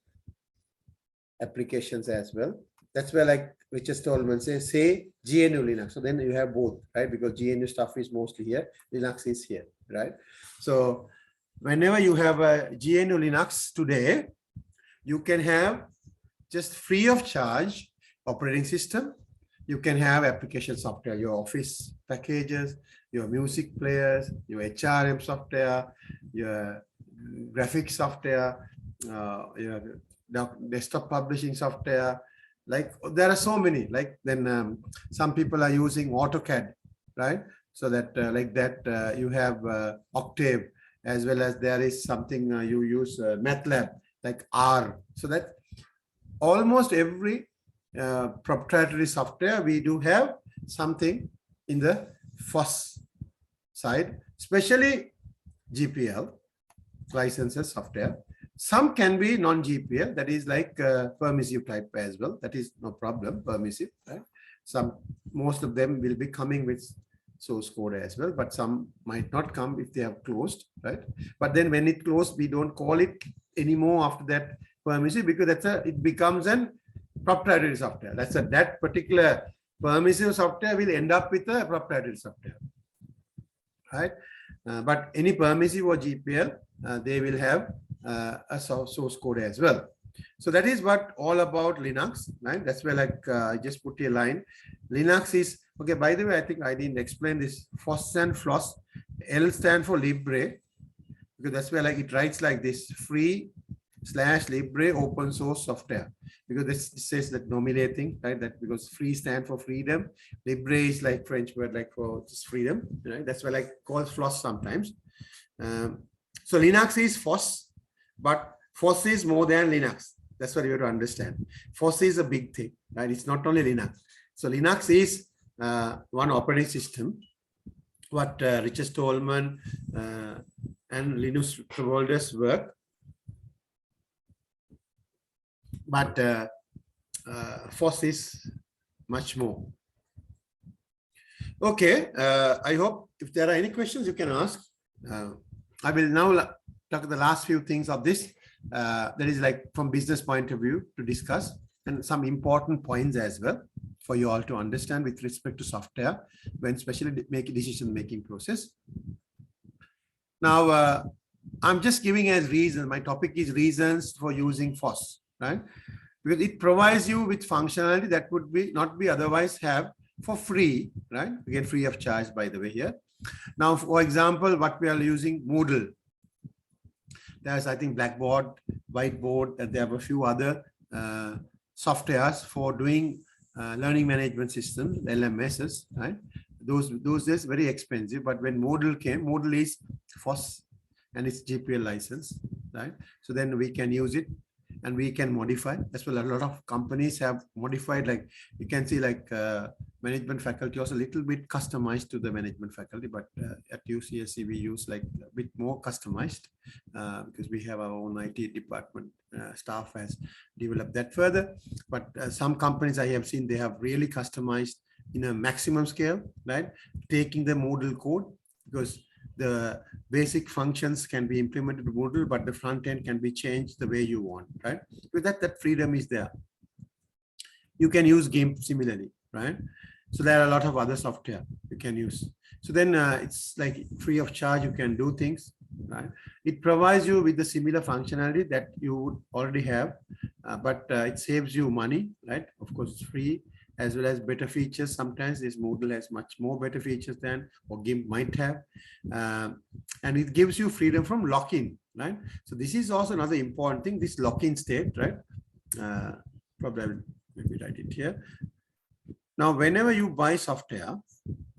applications as well. That's where like Richard Stallman says, say GNU Linux. So then you have both, right? Because GNU stuff is mostly here, Linux is here, right? So whenever you have a GNU Linux today, you can have just free of charge operating system. You can have application software, your office packages, your music players, your HRM software, your graphics software, your desktop publishing software. Like there are so many. Like then some people are using AutoCAD, right? So that like that you have Octave, as well as there is something you use MATLAB, like R. So that almost every proprietary software, we do have something in the FOSS side, especially GPL licenses software. Some can be non-GPL, that is like permissive type as well. That is no problem, permissive, right? Most of them will be coming with source code as well, but some might not come if they have closed, right? But then when it closed, we don't call it anymore after that permissive, because it becomes an proprietary software. That particular permissive software will end up with a proprietary software, right? But any permissive or GPL, they will have a source code as well. So that is what all about Linux, right? That's where like I just put a line. Linux is, okay, by the way, I think I didn't explain this. FOSS and FLOSS, L stand for Libre, because that's where like it writes like this, free/Libre open source software, because this says that nominating, right? That because free stand for freedom, Libre is like French word like for just freedom, right? That's why like called FLOSS sometimes. So Linux is FOSS, but FOSS is more than Linux. That's what you have to understand. FOSS is a big thing, right? It's not only Linux. So Linux is one operating system. What Richard Stallman and Linus Torvalds work. But FOSS is much more. Okay, I hope if there are any questions you can ask. I will now talk the last few things of this. That is like from business point of view to discuss, and some important points as well for you all to understand with respect to software, when especially make a decision-making process. Now, I'm just giving as reason, my topic is reasons for using FOSS, right? Because it provides you with functionality that would not be otherwise have for free, right? Again, free of charge, by the way, here. Now, for example, what we are using, Moodle. There's, I think, Blackboard, Whiteboard, and there are a few other softwares for doing learning management systems, LMSs, right? Those days very expensive, but when Moodle came, Moodle is FOSS and it's GPL license, right? So then we can use it and we can modify as well. A lot of companies have modified, like you can see, like management faculty also a little bit customized to the management faculty, but at UCSC we use like a bit more customized because we have our own IT department. Staff has developed that further, but some companies I have seen, they have really customized in a maximum scale, right? Taking the Moodle code, because the basic functions can be implemented in Moodle, but the front end can be changed the way you want, right? With that freedom is there. You can use GIMP similarly, right? So there are a lot of other software you can use. So then it's like free of charge, you can do things, right? It provides you with the similar functionality that you would already have, but it saves you money, right? Of course, it's free, as well as better features. Sometimes this Moodle has much more better features than what GIMP might have. And it gives you freedom from lock-in, right? So this is also another important thing, this lock-in state, right? Probably I'll maybe write it here. Now, whenever you buy software,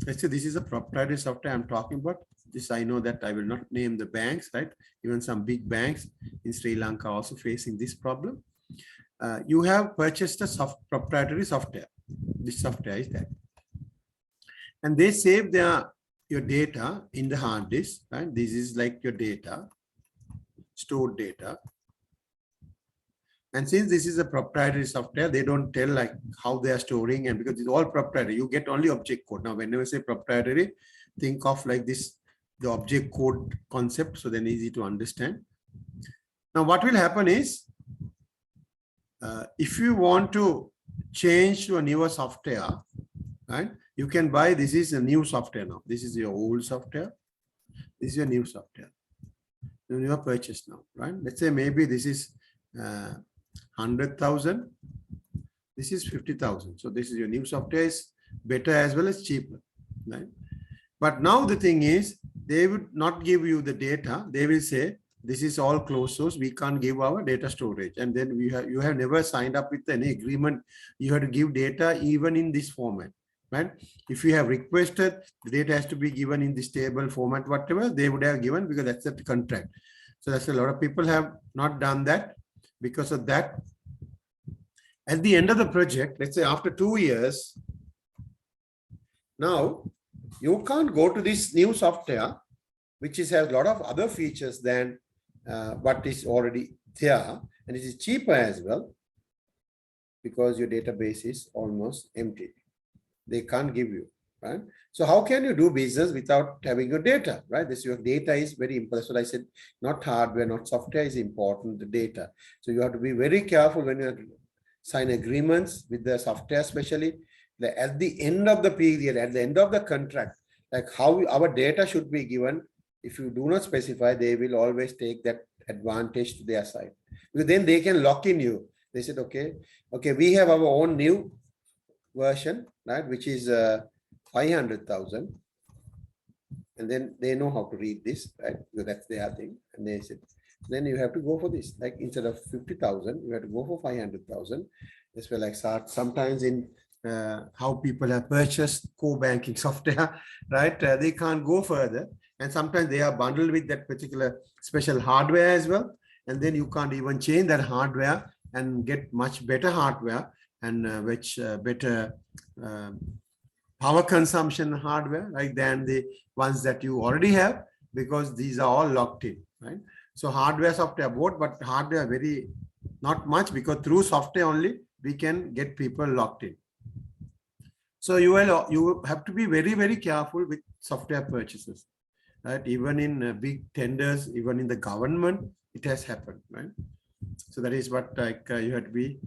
let's say this is a proprietary software I'm talking about. This I know that I will not name the banks, right? Even some big banks in Sri Lanka are also facing this problem. You have purchased a proprietary software. This software is that. And they save your data in the hard disk, right? This is like your data, stored data. And since this is a proprietary software, they don't tell like how they are storing, and because it's all proprietary, you get only object code. Now, whenever I say proprietary, think of like this, the object code concept, so then easy to understand. Now, what will happen is, if you want to change to a newer software, right? You can buy, this is a new software now. This is your old software. This is your new software. You have purchased now, right? Let's say maybe this is 100,000. This is 50,000. So this is your new software, is better as well as cheaper, right? But now the thing is, they would not give you the data. They will say, this is all closed source. We can't give our data storage. And then you have never signed up with any agreement. You have to give data even in this format, right? If you have requested, the data has to be given in this table format, whatever they would have given, because that's the contract. So that's a lot of people have not done that. Because of that, at the end of the project, let's say after 2 years, now you can't go to this new software, which has a lot of other features than what is already there, and it is cheaper as well, because your database is almost empty. They can't give you, right? So how can you do business without having your data, right? This, your data is very important. That's what I said, not hardware, not software is important, the data. So you have to be very careful when you sign agreements with the software, especially at the end of the period, at the end of the contract, like how our data should be given. If you do not specify, they will always take that advantage to their side, because then they can lock in you. They said, okay, we have our own new version, right, which is 500,000, and then they know how to read this, right? Because that's their thing. And they said, then you have to go for this. Like instead of 50,000, you have to go for 500,000. This will like start sometimes in how people have purchased core banking software, right? They can't go further. And sometimes they are bundled with that particular special hardware as well. And then you can't even change that hardware and get much better hardware, and which better power consumption hardware, right, than the ones that you already have, because these are all locked in, right? So hardware, software, both, but hardware very not much, because through software only we can get people locked in. So you have to be very, very careful with software purchases, right? Even in big tenders, even in the government, it has happened, right? So that is what you have to be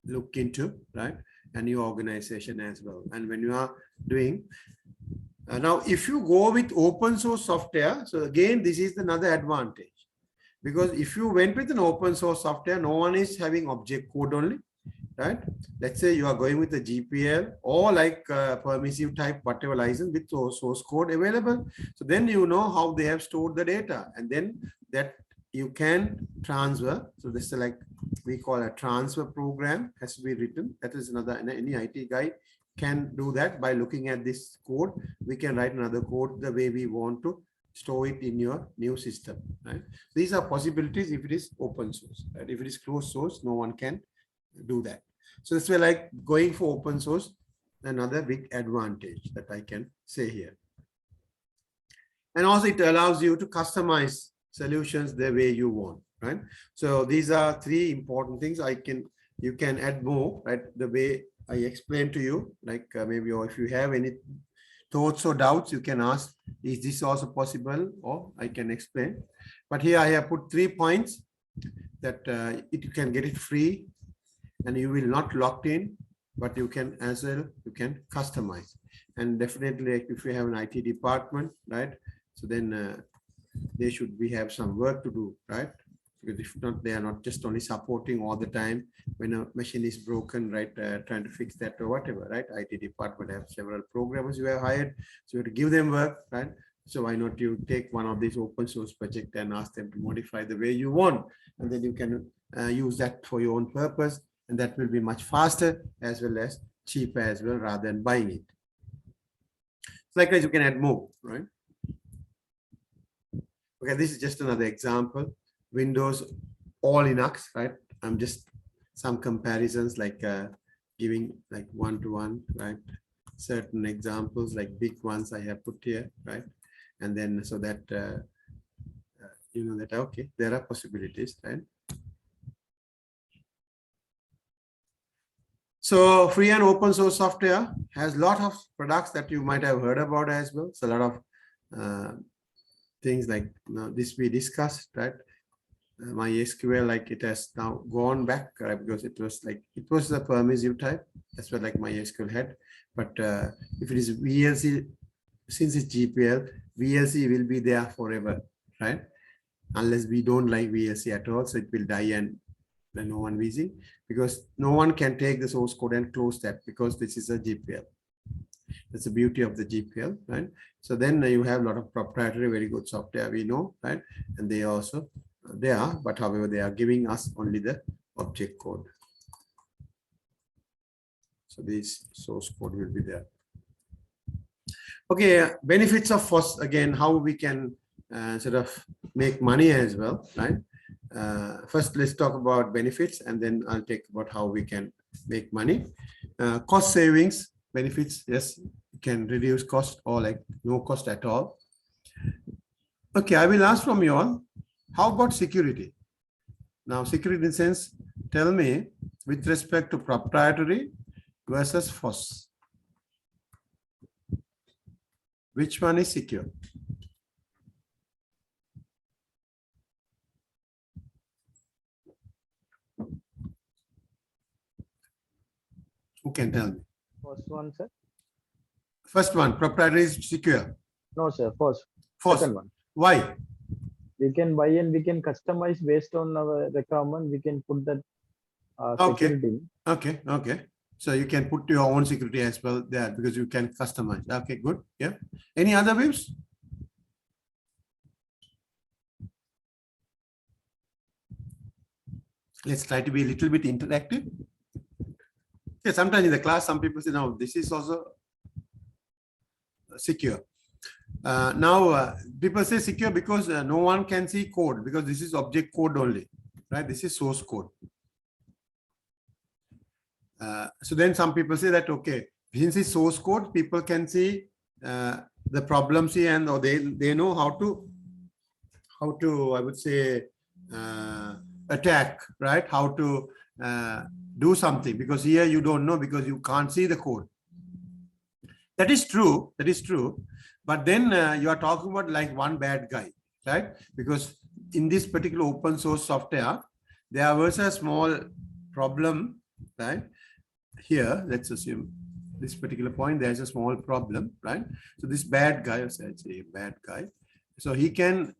look into, right? And your organization as well. And when you are doing now, if you go with open source software, so again, this is another advantage, because if you went with an open source software, no one is having object code only, right? Let's say you are going with the GPL or like permissive type, whatever license with source code available. So then you know how they have stored the data, and then that you can transfer. So this is like we call a transfer program has to be written. That is another, any IT guy can do that by looking at this code. We can write another code the way we want to store it in your new system, right? These are possibilities if it is open source, right? If it is closed source, no one can do that. So this way, like going for open source, another big advantage that I can say here. And also it allows you to customize solutions the way you want, right? So these are three important things. You can add more, right? The way I explained to you, like maybe, or if you have any thoughts or doubts, you can ask, is this also possible? Or I can explain. But here I have put 3 points that you can get it free and you will not locked in, but you can as well, you can customize. And definitely if you have an IT department, right? So then they should have some work to do, right? Because if not, they are not just only supporting all the time when a machine is broken, right? Trying to fix that or whatever, right? IT department have several programmers you have hired, so you have to give them work, right? So why not you take one of these open source project and ask them to modify the way you want, and then you can use that for your own purpose, and that will be much faster as well as cheaper as well rather than buying it. Likewise, you can add more, right? Okay, this is just another example. Windows, all Linux, right? I'm just some comparisons like giving like one-to-one, right? Certain examples like big ones I have put here, right? And then so that you know that, okay, there are possibilities, right? So free and open source software has a lot of products that you might have heard about as well. So a lot of things like this we discussed, right? MySQL, like it has now gone back, right? Because it was the permissive type. That's what like MySQL had. But if it is VLC, since it's GPL, VLC will be there forever, right? Unless we don't like VLC at all, so it will die and then no one VC, because no one can take the source code and close that because this is a GPL. That's the beauty of the GPL, right? So then you have a lot of proprietary, very good software we know, right? And they also but however, they are giving us only the object code. So this source code will be there. Okay, benefits of FOSS, again, how we can sort of make money as well, right? First, let's talk about benefits, and then I'll take about how we can make money. Cost savings, benefits, yes, you can reduce cost or like no cost at all. Okay, I will ask from you all, how about security? Now, security in the sense, tell me with respect to proprietary versus FOSS, which one is secure? Who can tell me?
First one, sir.
First one, proprietary is secure.
No, sir. First.
FOSS.
Second one.
Why?
We can buy and we can customize based on our requirement. We can put that
Okay.
security.
Okay. Okay. So you can put your own security as well there because you can customize. Okay, good. Yeah. Any other views? Let's try to be a little bit interactive. Yeah, sometimes in the class, some people say, no, this is also secure. Now, people say secure because no one can see code, because this is object code only, right? This is source code. So then some people say that, okay, since it's source code, people can see the problems here, and or they know how to I would say attack, right? How to do something, because here you don't know because you can't see the code. That is true. That is true. But then you are talking about like one bad guy, right? Because in this particular open source software, there was a small problem, right? Here, let's assume this particular point, there's a small problem, right? So this bad guy, let's say bad guy, so he can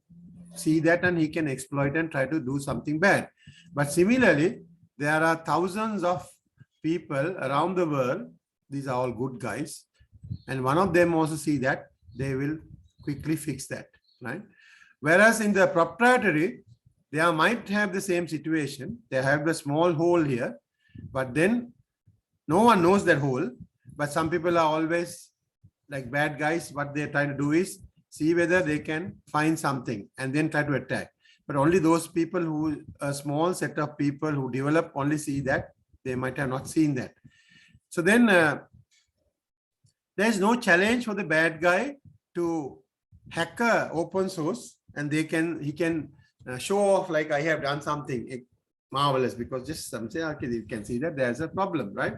see that and he can exploit and try to do something bad. But similarly, there are thousands of people around the world. These are all good guys. And one of them also see that, they will quickly fix that, right? Whereas in the proprietary, they might have the same situation. They have the small hole here, but then no one knows that hole. But some people are always like bad guys. What they're trying to do is see whether they can find something and then try to attack. But only those people who, a small set of people who develop only see that. They might have not seen that. So then there's no challenge for the bad guy to hack a open source, and he can show off like I have done something marvelous, because just some say, okay, you can see that there's a problem, right?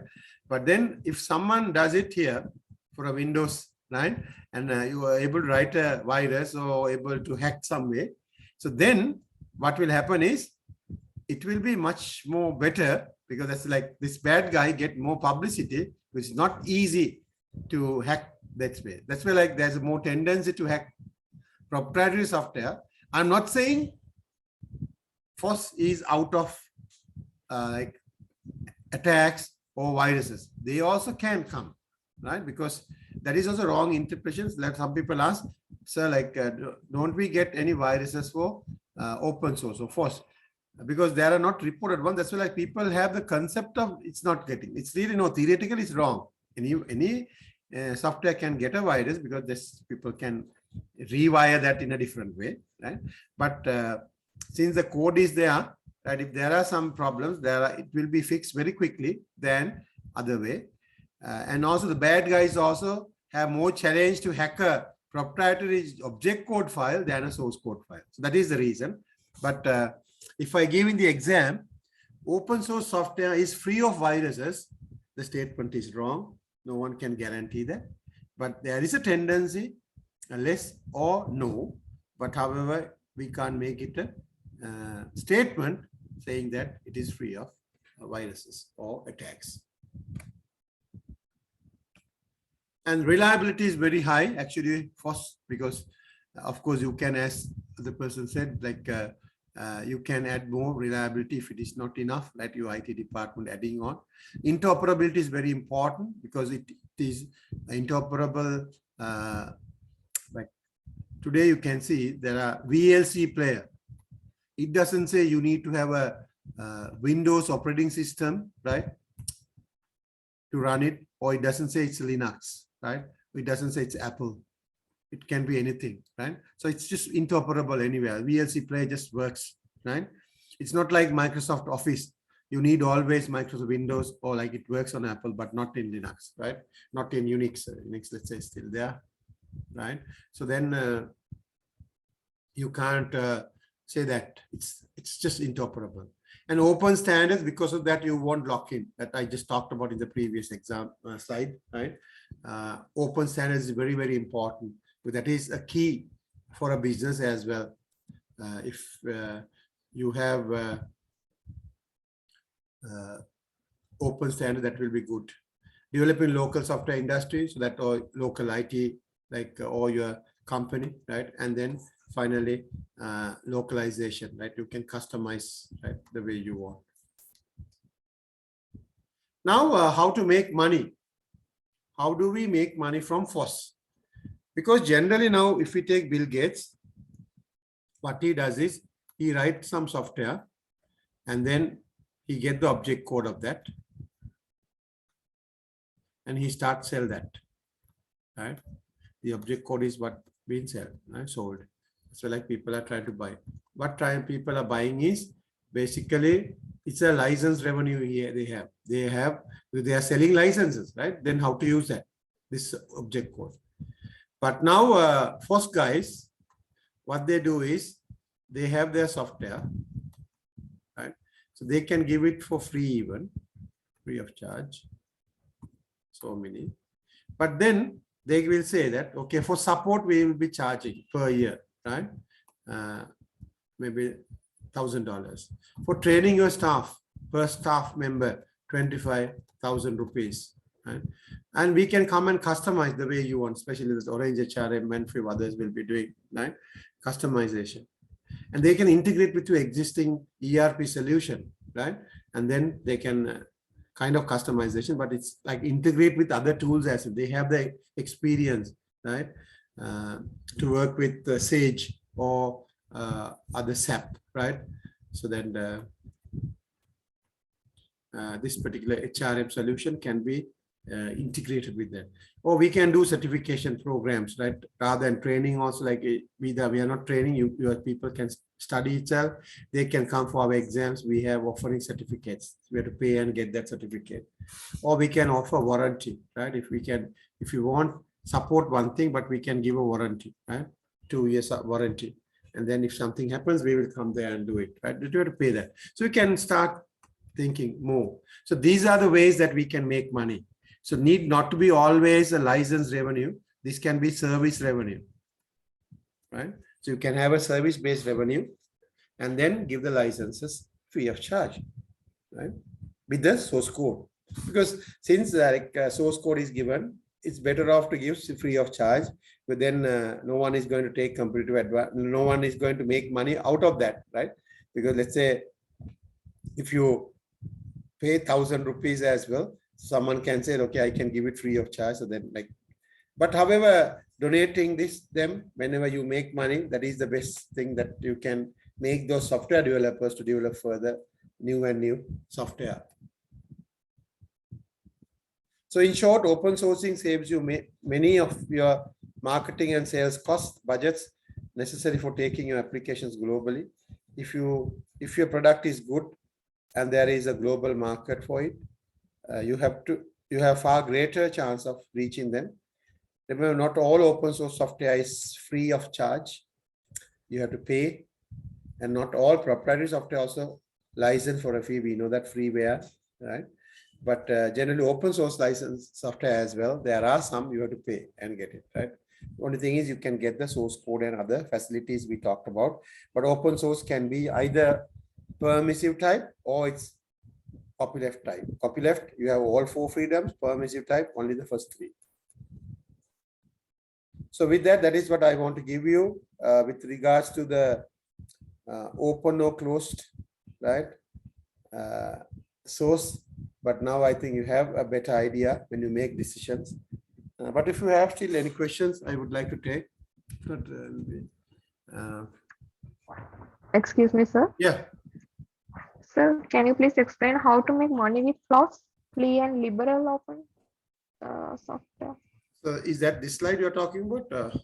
But then if someone does it here for a Windows, right, and you are able to write a virus or able to hack some way, so then what will happen is it will be much more better, because that's like this bad guy get more publicity, which is not easy to hack that way. That's why like there's more tendency to hack proprietary software. I'm not saying FOSS is out of like attacks or viruses. They also can come, right? Because that is also wrong interpretations. Like some people ask, sir, like don't we get any viruses for open source or FOSS? Because there are not reported ones. That's why like people have the concept of it's not getting. It's really no, theoretically it's wrong. Any software can get a virus, because this people can rewire that in a different way, right? But since the code is there, right, if there are some problems, it will be fixed very quickly than other way. And also the bad guys also have more challenge to hack a proprietary object code file than a source code file. So that is the reason. But if I give in the exam, open source software is free of viruses, the statement is wrong. No one can guarantee that. But there is a tendency, less or no. But however, we can't make it a statement saying that it is free of viruses or attacks. And reliability is very high, actually, FOSS, because of course you can, as the person said, like you can add more reliability if it is not enough, like your IT department adding on. Interoperability is very important, because it is interoperable. Like today you can see there are VLC player. It doesn't say you need to have a Windows operating system, right, to run it, or it doesn't say it's Linux, right? It doesn't say it's Apple. It can be anything, right? So it's just interoperable anywhere. VLC player just works, right? It's not like Microsoft Office. You need always Microsoft Windows, or like it works on Apple, but not in Linux, right? Not in Unix. Unix, let's say, is still there, right? So then you can't say that it's just interoperable. And open standards, because of that, you won't lock in. That I just talked about in the previous exam slide, right? Open standards is very, very important. But that is a key for a business as well. If you have open standard, that will be good. Developing local software industry, so that or local IT, like or your company, right? And then finally, localization, right? You can customize, right, the way you want. Now, how to make money? How do we make money from FOSS? Because generally now, if we take Bill Gates, what he does is he writes some software, and then he gets the object code of that, and he starts sell that, right? The object code is what being sold. So like people are trying to buy. What people are buying is basically it's a license revenue here they are selling licenses, right? Then how to use that, this object code. But now FOSS guys, what they do is they have their software, right? So they can give it for free, even free of charge, so many. But then they will say that, okay, for support we will be charging per year, right? Maybe $1,000. For training your staff, per staff member, 25,000 rupees, right? And we can come and customize the way you want, especially this Orange HRM and few others will be doing, right? Customization. And they can integrate with your existing ERP solution, right? And then they can kind of customization, but it's like integrate with other tools as they have the experience, right? To work with Sage or other SAP, right? So then this particular HRM solution can be integrated with that. Or we can do certification programs, right? Rather than training also, like we are not training, your people can study itself. They can come for our exams. We have offering certificates. We have to pay and get that certificate. Or we can offer warranty, right? If you want support one thing, but we can give a warranty, right? 2 years of warranty. And then if something happens, we will come there and do it, right? You have to pay that. So we can start thinking more. So these are the ways that we can make money. So need not to be always a license revenue. This can be service revenue, right? So you can have a service-based revenue and then give the licenses free of charge, right? With the source code. Because since source code is given, it's better off to give free of charge, but then no one is going to take competitive advantage. No one is going to make money out of that, right? Because let's say if you pay 1,000 rupees as well, someone can say, okay, I can give it free of charge. So then but however, donating them whenever you make money, that is the best thing that you can make those software developers to develop further new software. So in short, open sourcing saves you many of your marketing and sales costs, budgets necessary for taking your applications globally. If your product is good and there is a global market for it, you have far greater chance of reaching them. Remember, not all open source software is free of charge. You have to pay, and not all proprietary software also licensed for a fee. We know that freeware, right? But generally open source license software as well, there are some you have to pay and get it, right? Only thing is you can get the source code and other facilities we talked about, but open source can be either permissive type or it's copyleft type. Copyleft, you have all 4 freedoms. Permissive type, only the first 3. So with that is what I want to give you with regards to the open or closed, right? Source. But now I think you have a better idea when you make decisions. But if you have still any questions, I would like to take.
Excuse me, sir.
Yeah.
Sir, can you please explain how to make money with floss, free and liberal open software?
So is that this slide you're talking about?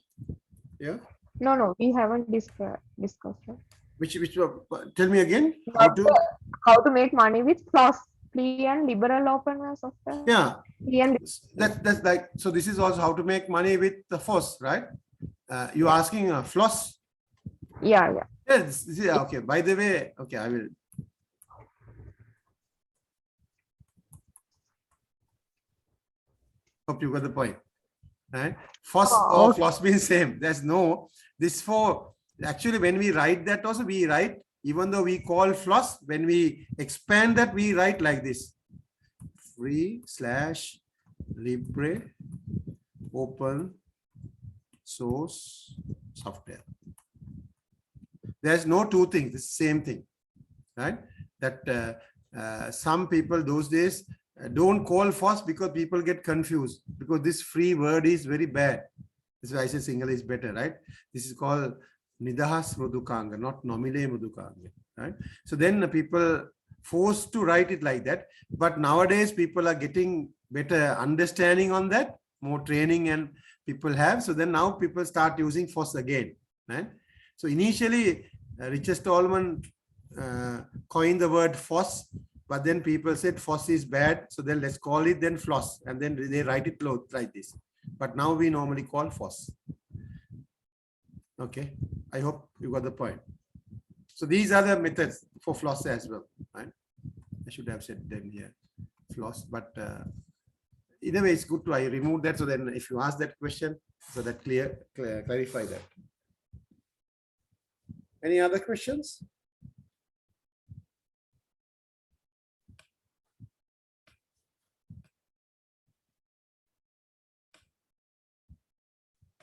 Yeah.
No, we haven't discussed it.
Which tell me again.
How to make money with floss, free and liberal open software?
Yeah.
And
That's like, so this is also how to make money with the FOSS, right? You're asking floss?
Yeah.
Yes, yeah, okay. By the way, okay, I will. Hope you got the point, right? FOSS or floss means same. There's no, this for, actually when we write that also, we write, even though we call floss, when we expand that, we write like this. free/libre open source software. There's no 2 things, it's the same thing, right? That some people those days don't call FOSS because people get confused, because this free word is very bad. That's why I say single is better, right? This is called Nidahas Mudukanga, not Nomile Mudukanga, right? So then people forced to write it like that. But nowadays people are getting better understanding on that, more training and people have. So then now people start using FOSS again, right? So initially Richard Stallman coined the word FOSS, but then people said FOSS is bad. So then let's call it then floss, and then they write it like this. But now we normally call FOSS. Okay, I hope you got the point. So these are the methods for floss as well, right? I should have said them here, floss, but either way, it's good to I remove that. So then if you ask that question, so that clarify that. Any other questions?